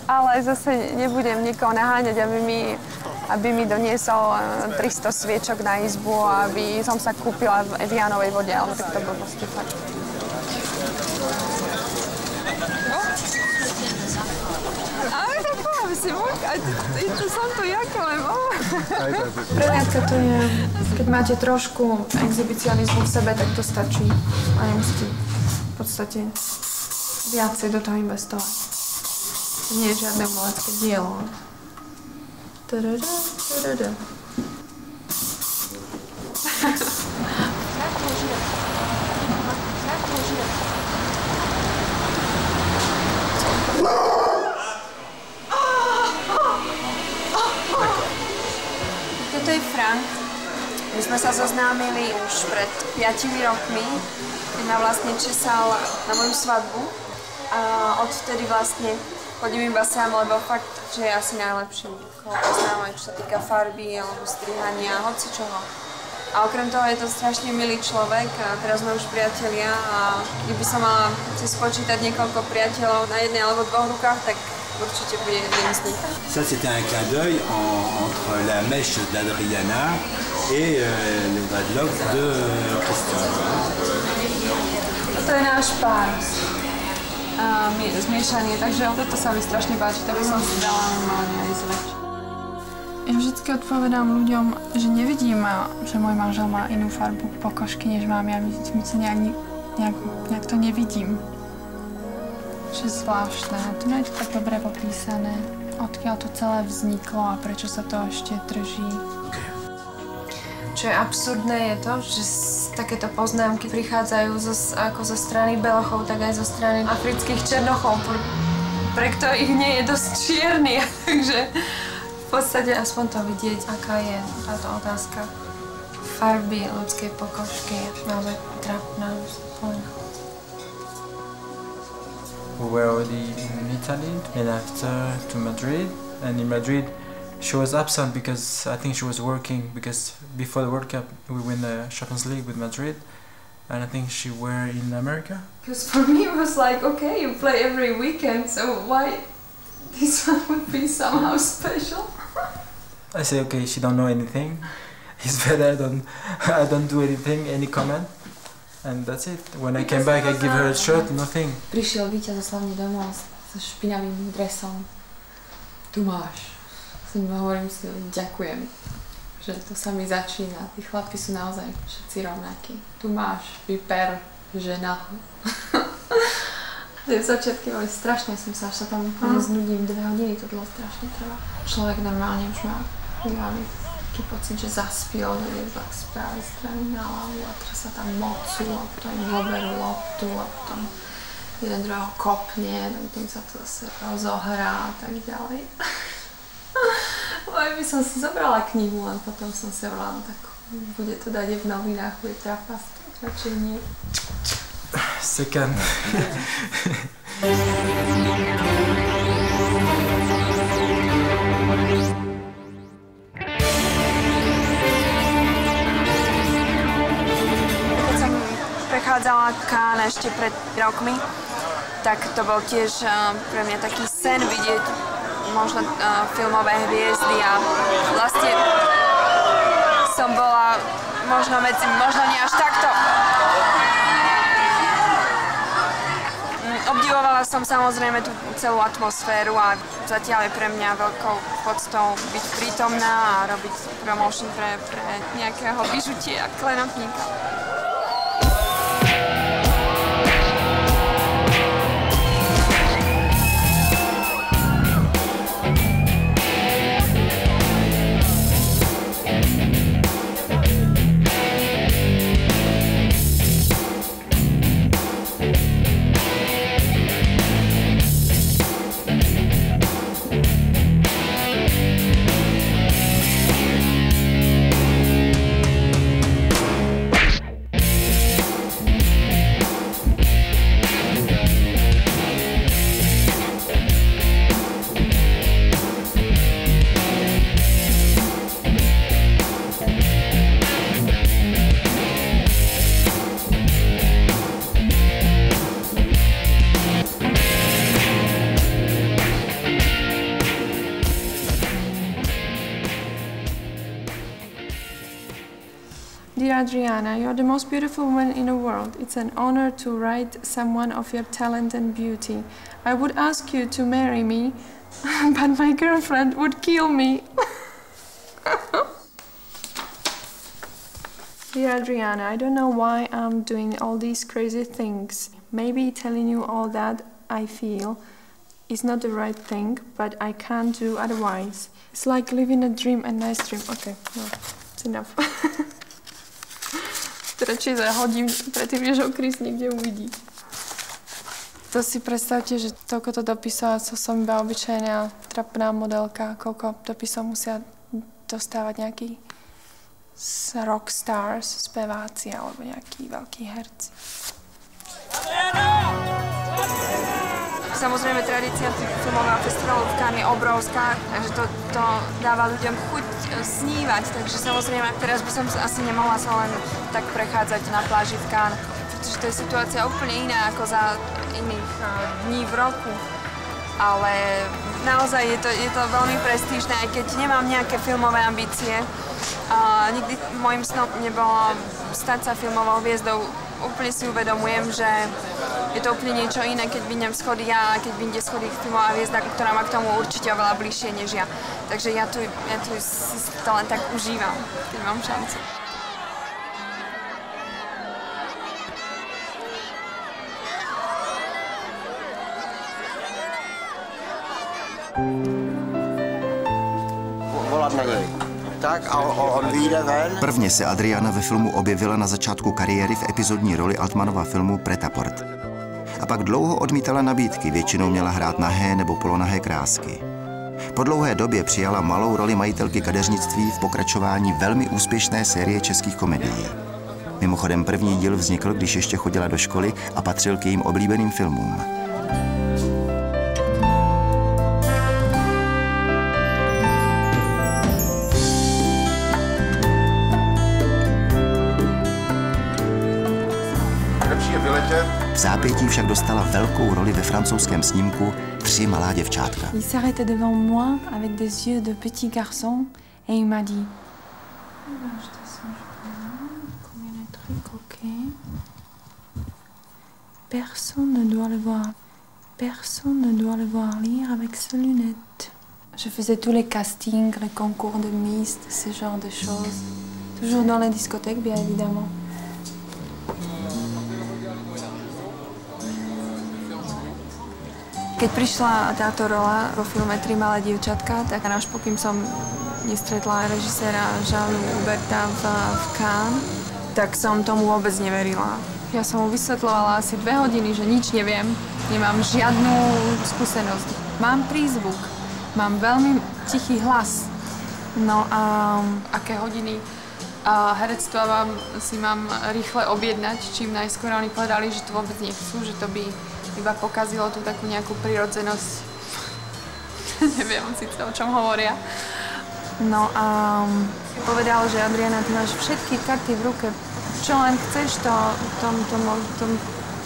Ale zase nebudem nikoho naháňať, aby mi doniesol 300 sviečok na izbu a aby som sa kúpila v Evianovej vode, alebo takto blbosti fakt. Som tu jako, lebo... Prehliadka to je, keď máte trošku exhibicionizmu v sebe, tak to stačí. A nemusíte v podstate viacej do toho investovať. Nie je žiadne umelecké dielo. Toto je Frank. My sme sa zoznámili už pred 5 rokmi, keď ma vlastne česal na moju svadbu. A odvtedy vlastne chodím iba sám, lebo fakt, že je asi najlepší, koho poznám, čo sa týka farby alebo strihania, hocičoho. A okrem toho je to strašne milý človek a teraz sme už priatelia a kdyby som mala si spočítať niekoľko priateľov na jednej alebo 2 rukách, tak určite bude jeden z nich. Ça c'était un clin d'œil entre la mèche d'Adriana et les dreadlocks de Christian. Toto je náš pár. Zmiešaný, takže toto sa mi strašne páči, to by som si dala normálne aj zväčšiť. Ja vždycky odpovedám ľuďom, že nevidím, že môj manžel má inú farbu pokožky, než mám ja. Nejak to nevidím. Že zvláštne. Tu nie je to tak dobre popísané, odkiaľ to celé vzniklo a prečo sa to ešte drží. Čo je absurdné je to, že takéto poznámky prichádzajú ako zo strany belochov, tak aj zo strany afrických černochov, pre ktorých nie je dosť čierny, takže v podstate aspoň to vidieť, aká je táto otázka farby ľudskej pokožky, naozaj trápna. We were already in Italy and after to Madrid, and in Madrid she was absent because I think she was working, because before the World Cup we win the Champions League with Madrid and I think she were in America. Because for me it was like, okay, you play every weekend, so why this one would be somehow special? I say, okay, she don't know anything. It's better I don't do anything, any comment. And that's it. When I came back, I give her a shirt, nothing. Prišiel víťazoslavne domov so špinavým dresom. Tu máš. Hovorím si, ďakujem, že to sa mi začína. Tí chlapi sú naozaj všetci rovnakí. Tu máš, vyper, žena. Tie začiatky boli strašné, som sa, až sa tam úplne znudím, 2 hodiny to dlho strašne trvá. Človek normálne už má taký pocit, že zaspil, že je tak z pravej strany na ľavu a teraz sa tam mocú a potom zoberú loptu a potom jeden druhého kopne, tým sa to zase rozohrá a tak ďalej. Aj by som si zobrala knihu, len potom som si hovorila, tak bude to dať v novinách, bude trapasť, radšej nie. Second. Keď som prechádzala Cannes ešte pred rokmi, tak to bol tiež pre mňa taký sen vidieť možno filmové hviezdy a vlastne som bola možno nie až takto. Obdivovala som samozrejme tú celú atmosféru a zatiaľ je pre mňa veľkou poctou byť prítomná a robiť promotion pre nejakého bižutia, klenotníka. Dear Adriana, you are the most beautiful woman in the world. It's an honor to write someone of your talent and beauty. I would ask you to marry me, but my girlfriend would kill me. Dear Adriana, I don't know why I'm doing all these crazy things. Maybe telling you all that I feel is not the right thing, but I can't do otherwise. It's like living a dream, a nice dream. Okay, no, it's enough. Radšej zahodím predtým, než ho Chris niekde uvidí. To si predstavte, že toľko to dopisov, som iba obyčajná trapná modelka, koľko dopisov musia dostávať nejakí rockstars, speváci alebo nejakí veľkí herci. Samozrejme, tradícia filmového festivalu v Cannes je obrovská, takže to dáva ľuďom chuť snívať. Takže samozrejme, teraz by som asi nemohla sa len tak prechádzať na pláži v Cannes, pretože to je situácia úplne iná ako za iných dní v roku. Ale naozaj je to veľmi prestížne, aj keď nemám nejaké filmové ambície. Nikdy môjim snom nebolo stať sa filmovou hviezdou. Úplne si uvedomujem, že je to úplne niečo iné, keď vyjdem schody ja a keď vyjde schody filmová hviezda, ktorá má k tomu určite oveľa bližšie než ja. Takže ja tu si to len tak užívam, keď mám šancu. Volat na něj. Tak a on vyjde ven. Prvně se Adriana ve filmu objevila na začátku kariéry v epizodní roli Altmanova filmu Pret-à-Port. A pak dlouho odmítala nabídky, většinou měla hrát nahé nebo polonahé krásky. Po dlouhé době přijala malou roli majitelky kadeřnictví v pokračování velmi úspěšné série českých komedií. Mimochodem první díl vznikl, když ještě chodila do školy a patřil k jejím oblíbeným filmům. V zápětí však dostala velkou roli ve francouzském snímku Tři malá děvčátka. Il s'arrêtait devant moi avec des yeux de petit garçon et il m'a dit Personne ne doit le voir. Personne ne doit le voir lire avec ses lunettes. Je faisais tous les castings, les concours de Miss, ce genre de choses. Toujours dans les discothèques, bien évidemment. Keď prišla táto rola vo filme Tri malé dievčatka, tak až pokým som nestretla režiséra Jeana Huberta v Cannes, tak som tomu vôbec neverila. Ja som mu vysvetľovala asi 2 hodiny, že nič neviem, nemám žiadnu skúsenosť. Mám prízvuk, mám veľmi tichý hlas. No a aké hodiny herectva si mám rýchle objednať, čím najskôr oni povedali, že to vôbec nechcú, že to by iba pokazilo tú takú nejakú prirodzenosť. Neviem síce, o čom hovoria. No a povedal, že Adriana, ty máš všetky karty v ruke. Čo len chceš, to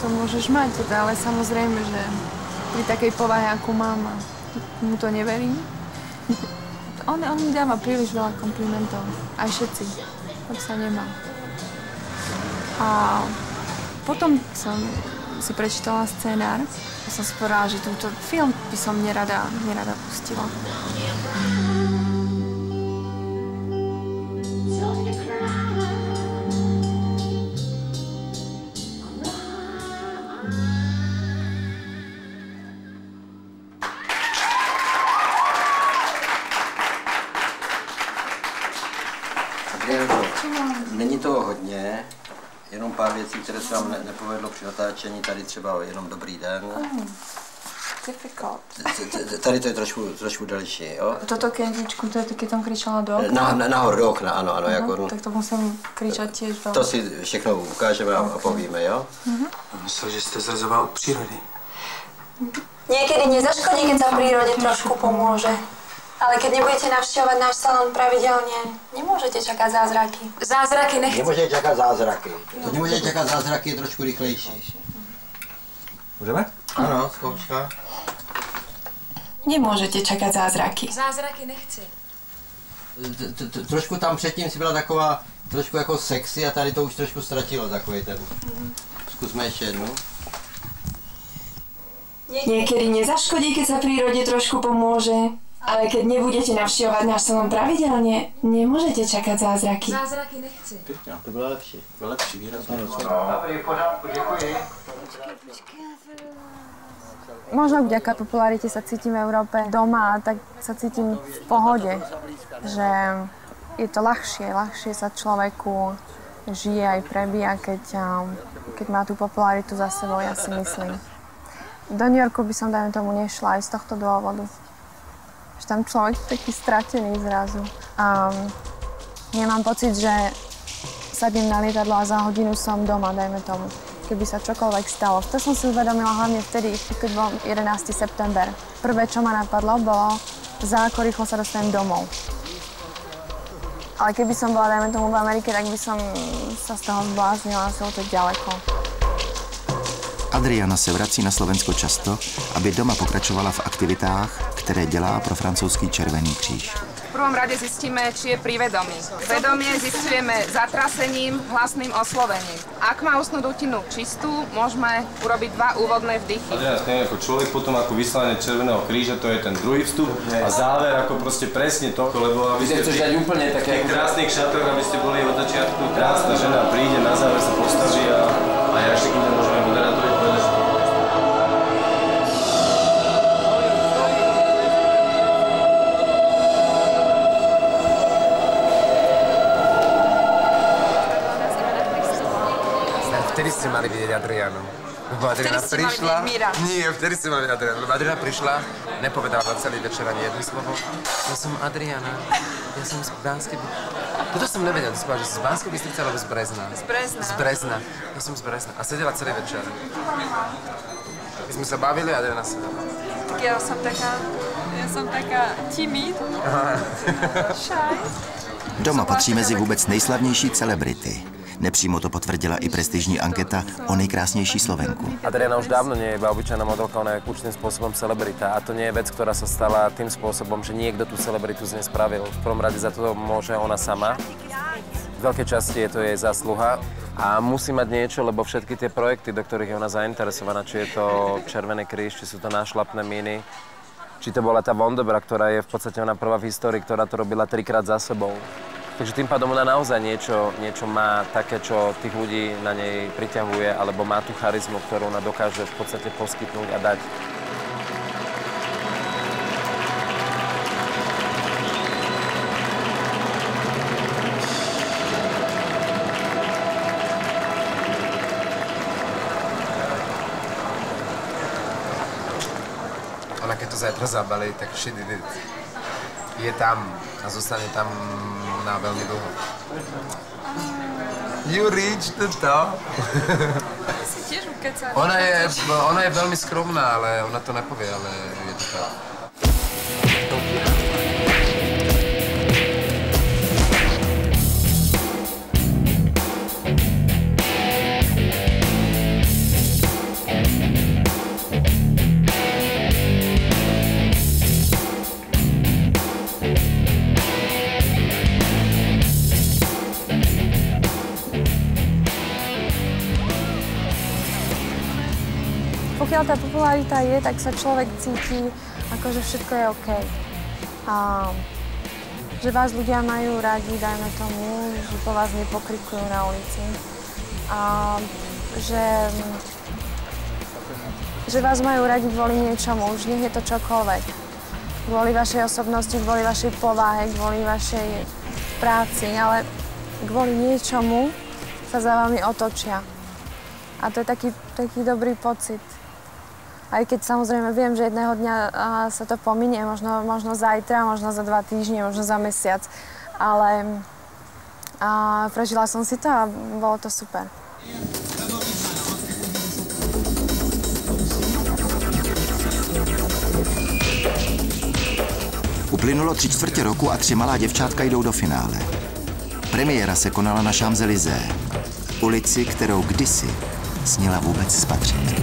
môžeš mať. Ale samozrejme, že pri takej povahe, akú mám, mu to neverím. On mi dáva príliš veľa komplimentov. Aj všetci. Tak sa nemá. A potom som si prečítala scenár a som si povedala, že tento film by som nerada pustila. Není toho hodně, jenom pár věcí, které se vám nepovedlo při natáčení, tady třeba jenom dobrý den. Difficult. Tady to je trošku delší, jo? Toto kendičku, to je keď som kričala do okna? Nahoru do okna, ano, jako... Tak to musím kričať tiež do okna. To si všechno ukážeme a povíme, jo? Myslel, že jste zrazoval od přírody. Niekedy nezaškodí, keď sa prírode trošku pomôže. Ale keď nebudete navštevovať náš salón pravidelne, nemôžete čakať zázraky. Zázraky nechci. Nemůžete čekat zázraky. To nemůžete čekat zázraky, je trošku rychlejší. Můžeme? Ano, zkouška. Nemôžete čakať zázraky. Zázraky nechci. Trošku tam předtím si byla taková, trošku jako sexy a tady to už trošku ztratilo takový ten. Zkusme ještě jednu. Niekedy nezaškodí, keď sa prírode trošku pomôže. Ale keď nebudete navštevovať náš salón pravidelne, nemôžete čakať zázraky. Zázraky nechci. To bylo lepší. Bylo lepší, výrazně. Dobrý, v pořádku, děkuji. Možno vďaka popularite sa cítim v Európe doma a tak sa cítim v pohode. Že je to ľahšie sa človeku žije aj prebíja, keď má tú popularitu za sebou, ja si myslím. Do New Yorku by som, dajme tomu, nešla aj z tohto dôvodu. Že tam človek je taký stratený zrazu. Nemám pocit, že sadnem na lietadlo a za hodinu som doma, dajme tomu. Keby sa čokoľvek stalo. To som si uvedomila hlavne vtedy, keď bol 11. september. Prvé, čo ma napadlo, bolo, ako rýchlo sa dostanem domov. Ale keby som bola, dajme tomu, v Amerike, tak by som sa z toho zbláznila, asi to ďaleko. Adriana se vrací na Slovensko často, aby doma pokračovala v aktivitách, které dělá pro francouzský Červený kříž. V prvom rade zistíme, či je pri vedomí. Vedomie zistujeme zatrasením, hlasným oslovením. Ak má ústnu dutinu čistú, môžeme urobiť 2 úvodné vdychy. Adriana stane ako človek, potom ako vyslanie Červeného kríža, to je ten druhý vstup a záver ako proste presne to, lebo aby ste chceš dať úplne také v krásnych šatoch, aby ste boli od začiatku, krásna žena príde, na záver sa postaví a ja ešte kým môžeme moderátorovi povedať, že vtedy ste mali vidieť Adrianu. Lebo Adriana prišla... Nie, vtedy ste mali vidieť Adrianu. Lebo Adriana prišla, nepovedala za celý večer ani jedno slovo. Ja som Adriana. Ja som z Banskej... Toto som nevedel, to že z Banskej Bystrice alebo z Brezna. Z Brezna. Z Brezna. Ja som z Brezna. A sedela celý večer. My sme sa bavili a Adriana sedela. Tak ja som taká timid. Shy. Doma patří mezi vůbec nejslavnější celebrity. Nepřímo to potvrdila i prestižní anketa o nejkrásnější Slovenku. Adriana už dávno nie je iba obyčajná modelka, ona je určitým spôsobom celebrita. A to nie je vec, ktorá sa stala tým spôsobom, že niekto tú celebritu z nej spravil. V prvom rade za to môže ona sama. V veľkej časti je to jej zásluha. A musí mať niečo, lebo všetky tie projekty, do ktorých je ona zainteresovaná, či je to Červený kríž, či sú to nášlapné míny, či to bola tá Vondobra, ktorá je v podstate ona prvá v histórii, ktorá to robila 3-krát za sebou. Takže tým pádom ona naozaj niečo má také, čo tých ľudí na nej priťahuje, alebo má tú charizmu, ktorú ona dokáže v podstate poskytnúť a dať. zajtra zabalí, tak she did it. Je tam a zostane tam na veľmi dlho. You reached the top. Si tiež ukecáš. Ona je veľmi skromná, ale ona to nepovie, ale je to tak. Pokiaľ tá popularita je, tak sa človek cíti, ako že všetko je OK. A že vás ľudia majú radi, dajme tomu, že po vás nepokrikujú na ulici. A že vás majú radi kvôli niečomu, už nech je to čokoľvek. Kvôli vašej osobnosti, kvôli vašej povahe, kvôli vašej práci, ale kvôli niečomu sa za vami otočia. A to je taký dobrý pocit. Aj keď samozrejme viem, že jedného dňa sa to pominie, možno zajtra, možno za 2 týždne, možno za mesiac. Ale prežila som si to a bolo to super. Uplynulo 3/4 roku a 3 malá děvčátka jdou do finále. Premiéra se konala na Champs-Élysées, ulici, kterou kdysi sněla vůbec spatřit.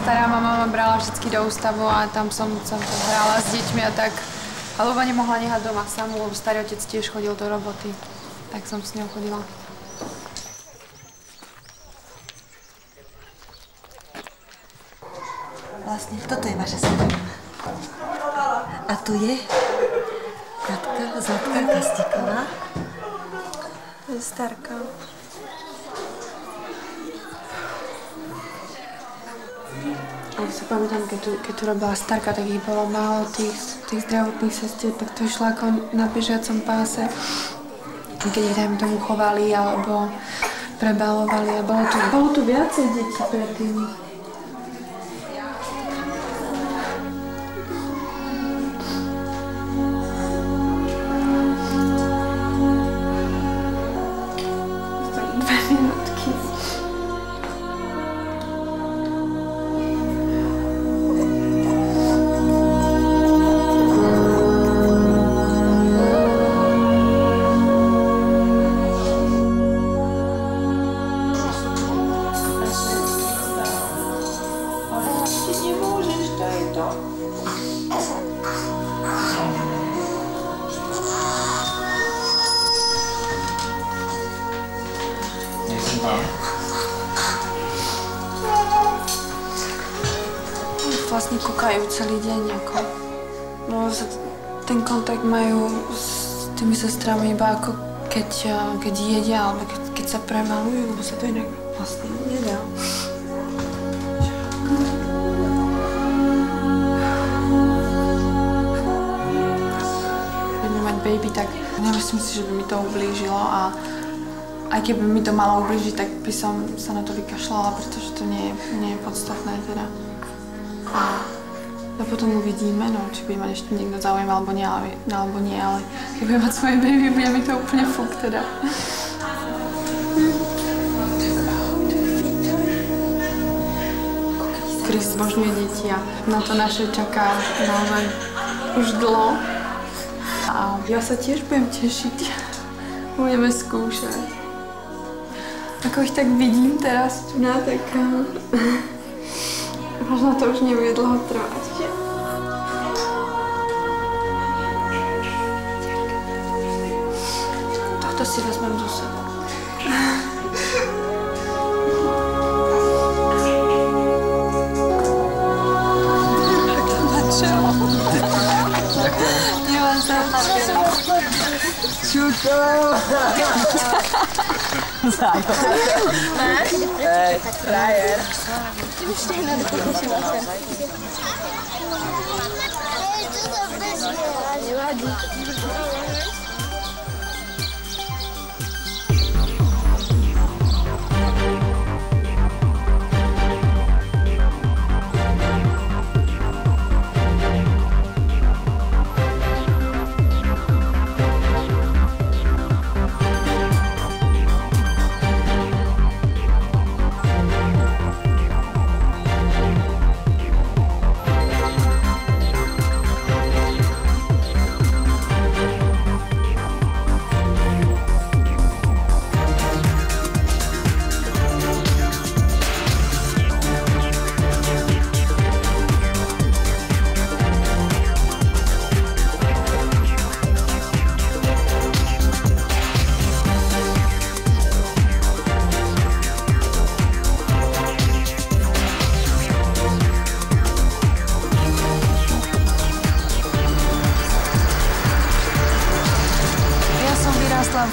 Stará mama ma brala vždycky do ústavu a tam som hrála s deťmi a tak. Ale ma nemohla nehať doma samú, lebo starý otec tiež chodil do roboty. Tak som s ňou chodila. Vlastne toto je vaša sestrovna. A tu je Zlatka Kastíková. To je starka. Ale si pamätám, keď tu robila starka, tak ich bolo málo tých zdravotných sestier, tak to išlo ako na bežiacom páse. Keď ich dajme tomu chovali alebo prebalovali a bolo tu viacej detí predtým. Vlastne kúkajú celý deň, ako. No, ten kontakt majú s tými sestrami iba ako keď jedia, alebo keď sa premalujú, lebo sa to inak vlastne nedá. Keď mať baby, tak nemyslím si, že by mi to ublížilo a aj keby mi to malo ublížiť, tak by som sa na to vykašľala, pretože to nie je podstatné teda. A potom uvidíme, no, či bude mať ešte niekto záujem alebo nie, ale keď bude mať svoje baby, bude mi to úplne fuk teda. Chris zbožňuje deti a na to naše čaká naozaj už dlho. A ja sa tiež budem tešiť. Budeme skúšať. Ako ich tak vidím teraz tu na tak... Možno to už nebude dlho trvať. si vezmem do seba. Nemám sa Čuko! Máš? Hej, frajer. Nevadí.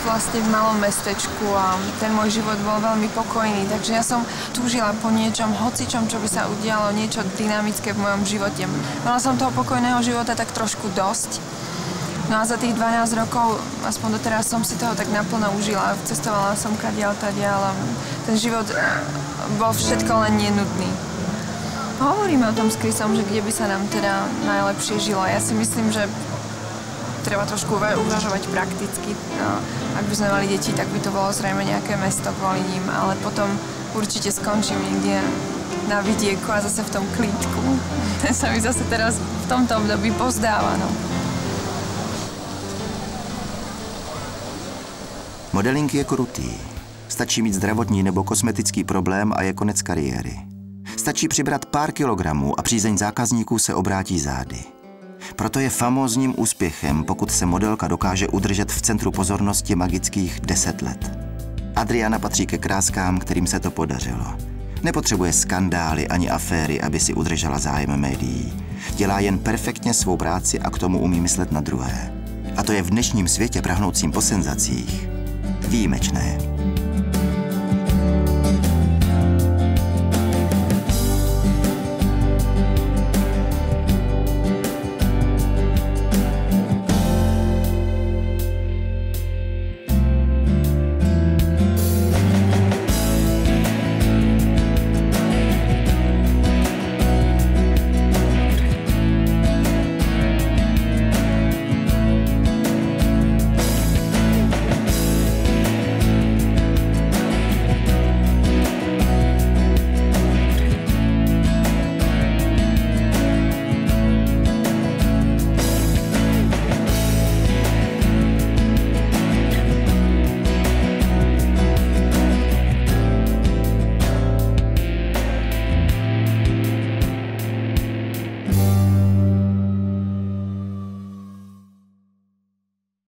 Vlastne v malom mestečku a ten môj život bol veľmi pokojný, takže ja som túžila po niečom, hocičom, čo by sa udialo, niečo dynamické v mojom živote. Mala som toho pokojného života tak trošku dosť. No a za tých 12 rokov, aspoň doteraz, som si toho tak naplno užila. Cestovala som kadiaľ, tadiaľ a ten život bol všetko len nenudný. Hovoríme o tom s Chrisom, že kde by sa nám teda najlepšie žilo. Ja si myslím, že treba trošku uvažovať prakticky. No, ak by sme mali deti, tak by to bolo zrejme nejaké mesto kvôli ním, ale potom určite skončím niekde na vidieku a zase v tom klídku. Ten sa mi zase teraz v tomto období pozdáva. No. Modeling je krutý. Stačí mít zdravotní nebo kosmetický problém a je konec kariéry. Stačí přibrat pár kilogramů a přízeň zákazníků se obrátí zády. Proto je famózním úspěchem, pokud se modelka dokáže udržet v centru pozornosti magických 10 let. Adriana patří ke kráskám, kterým se to podařilo. Nepotřebuje skandály ani aféry, aby si udržela zájem médií. Dělá jen perfektně svou práci a k tomu umí myslet na druhé. A to je v dnešním světě prahnoucím po senzacích výjimečné.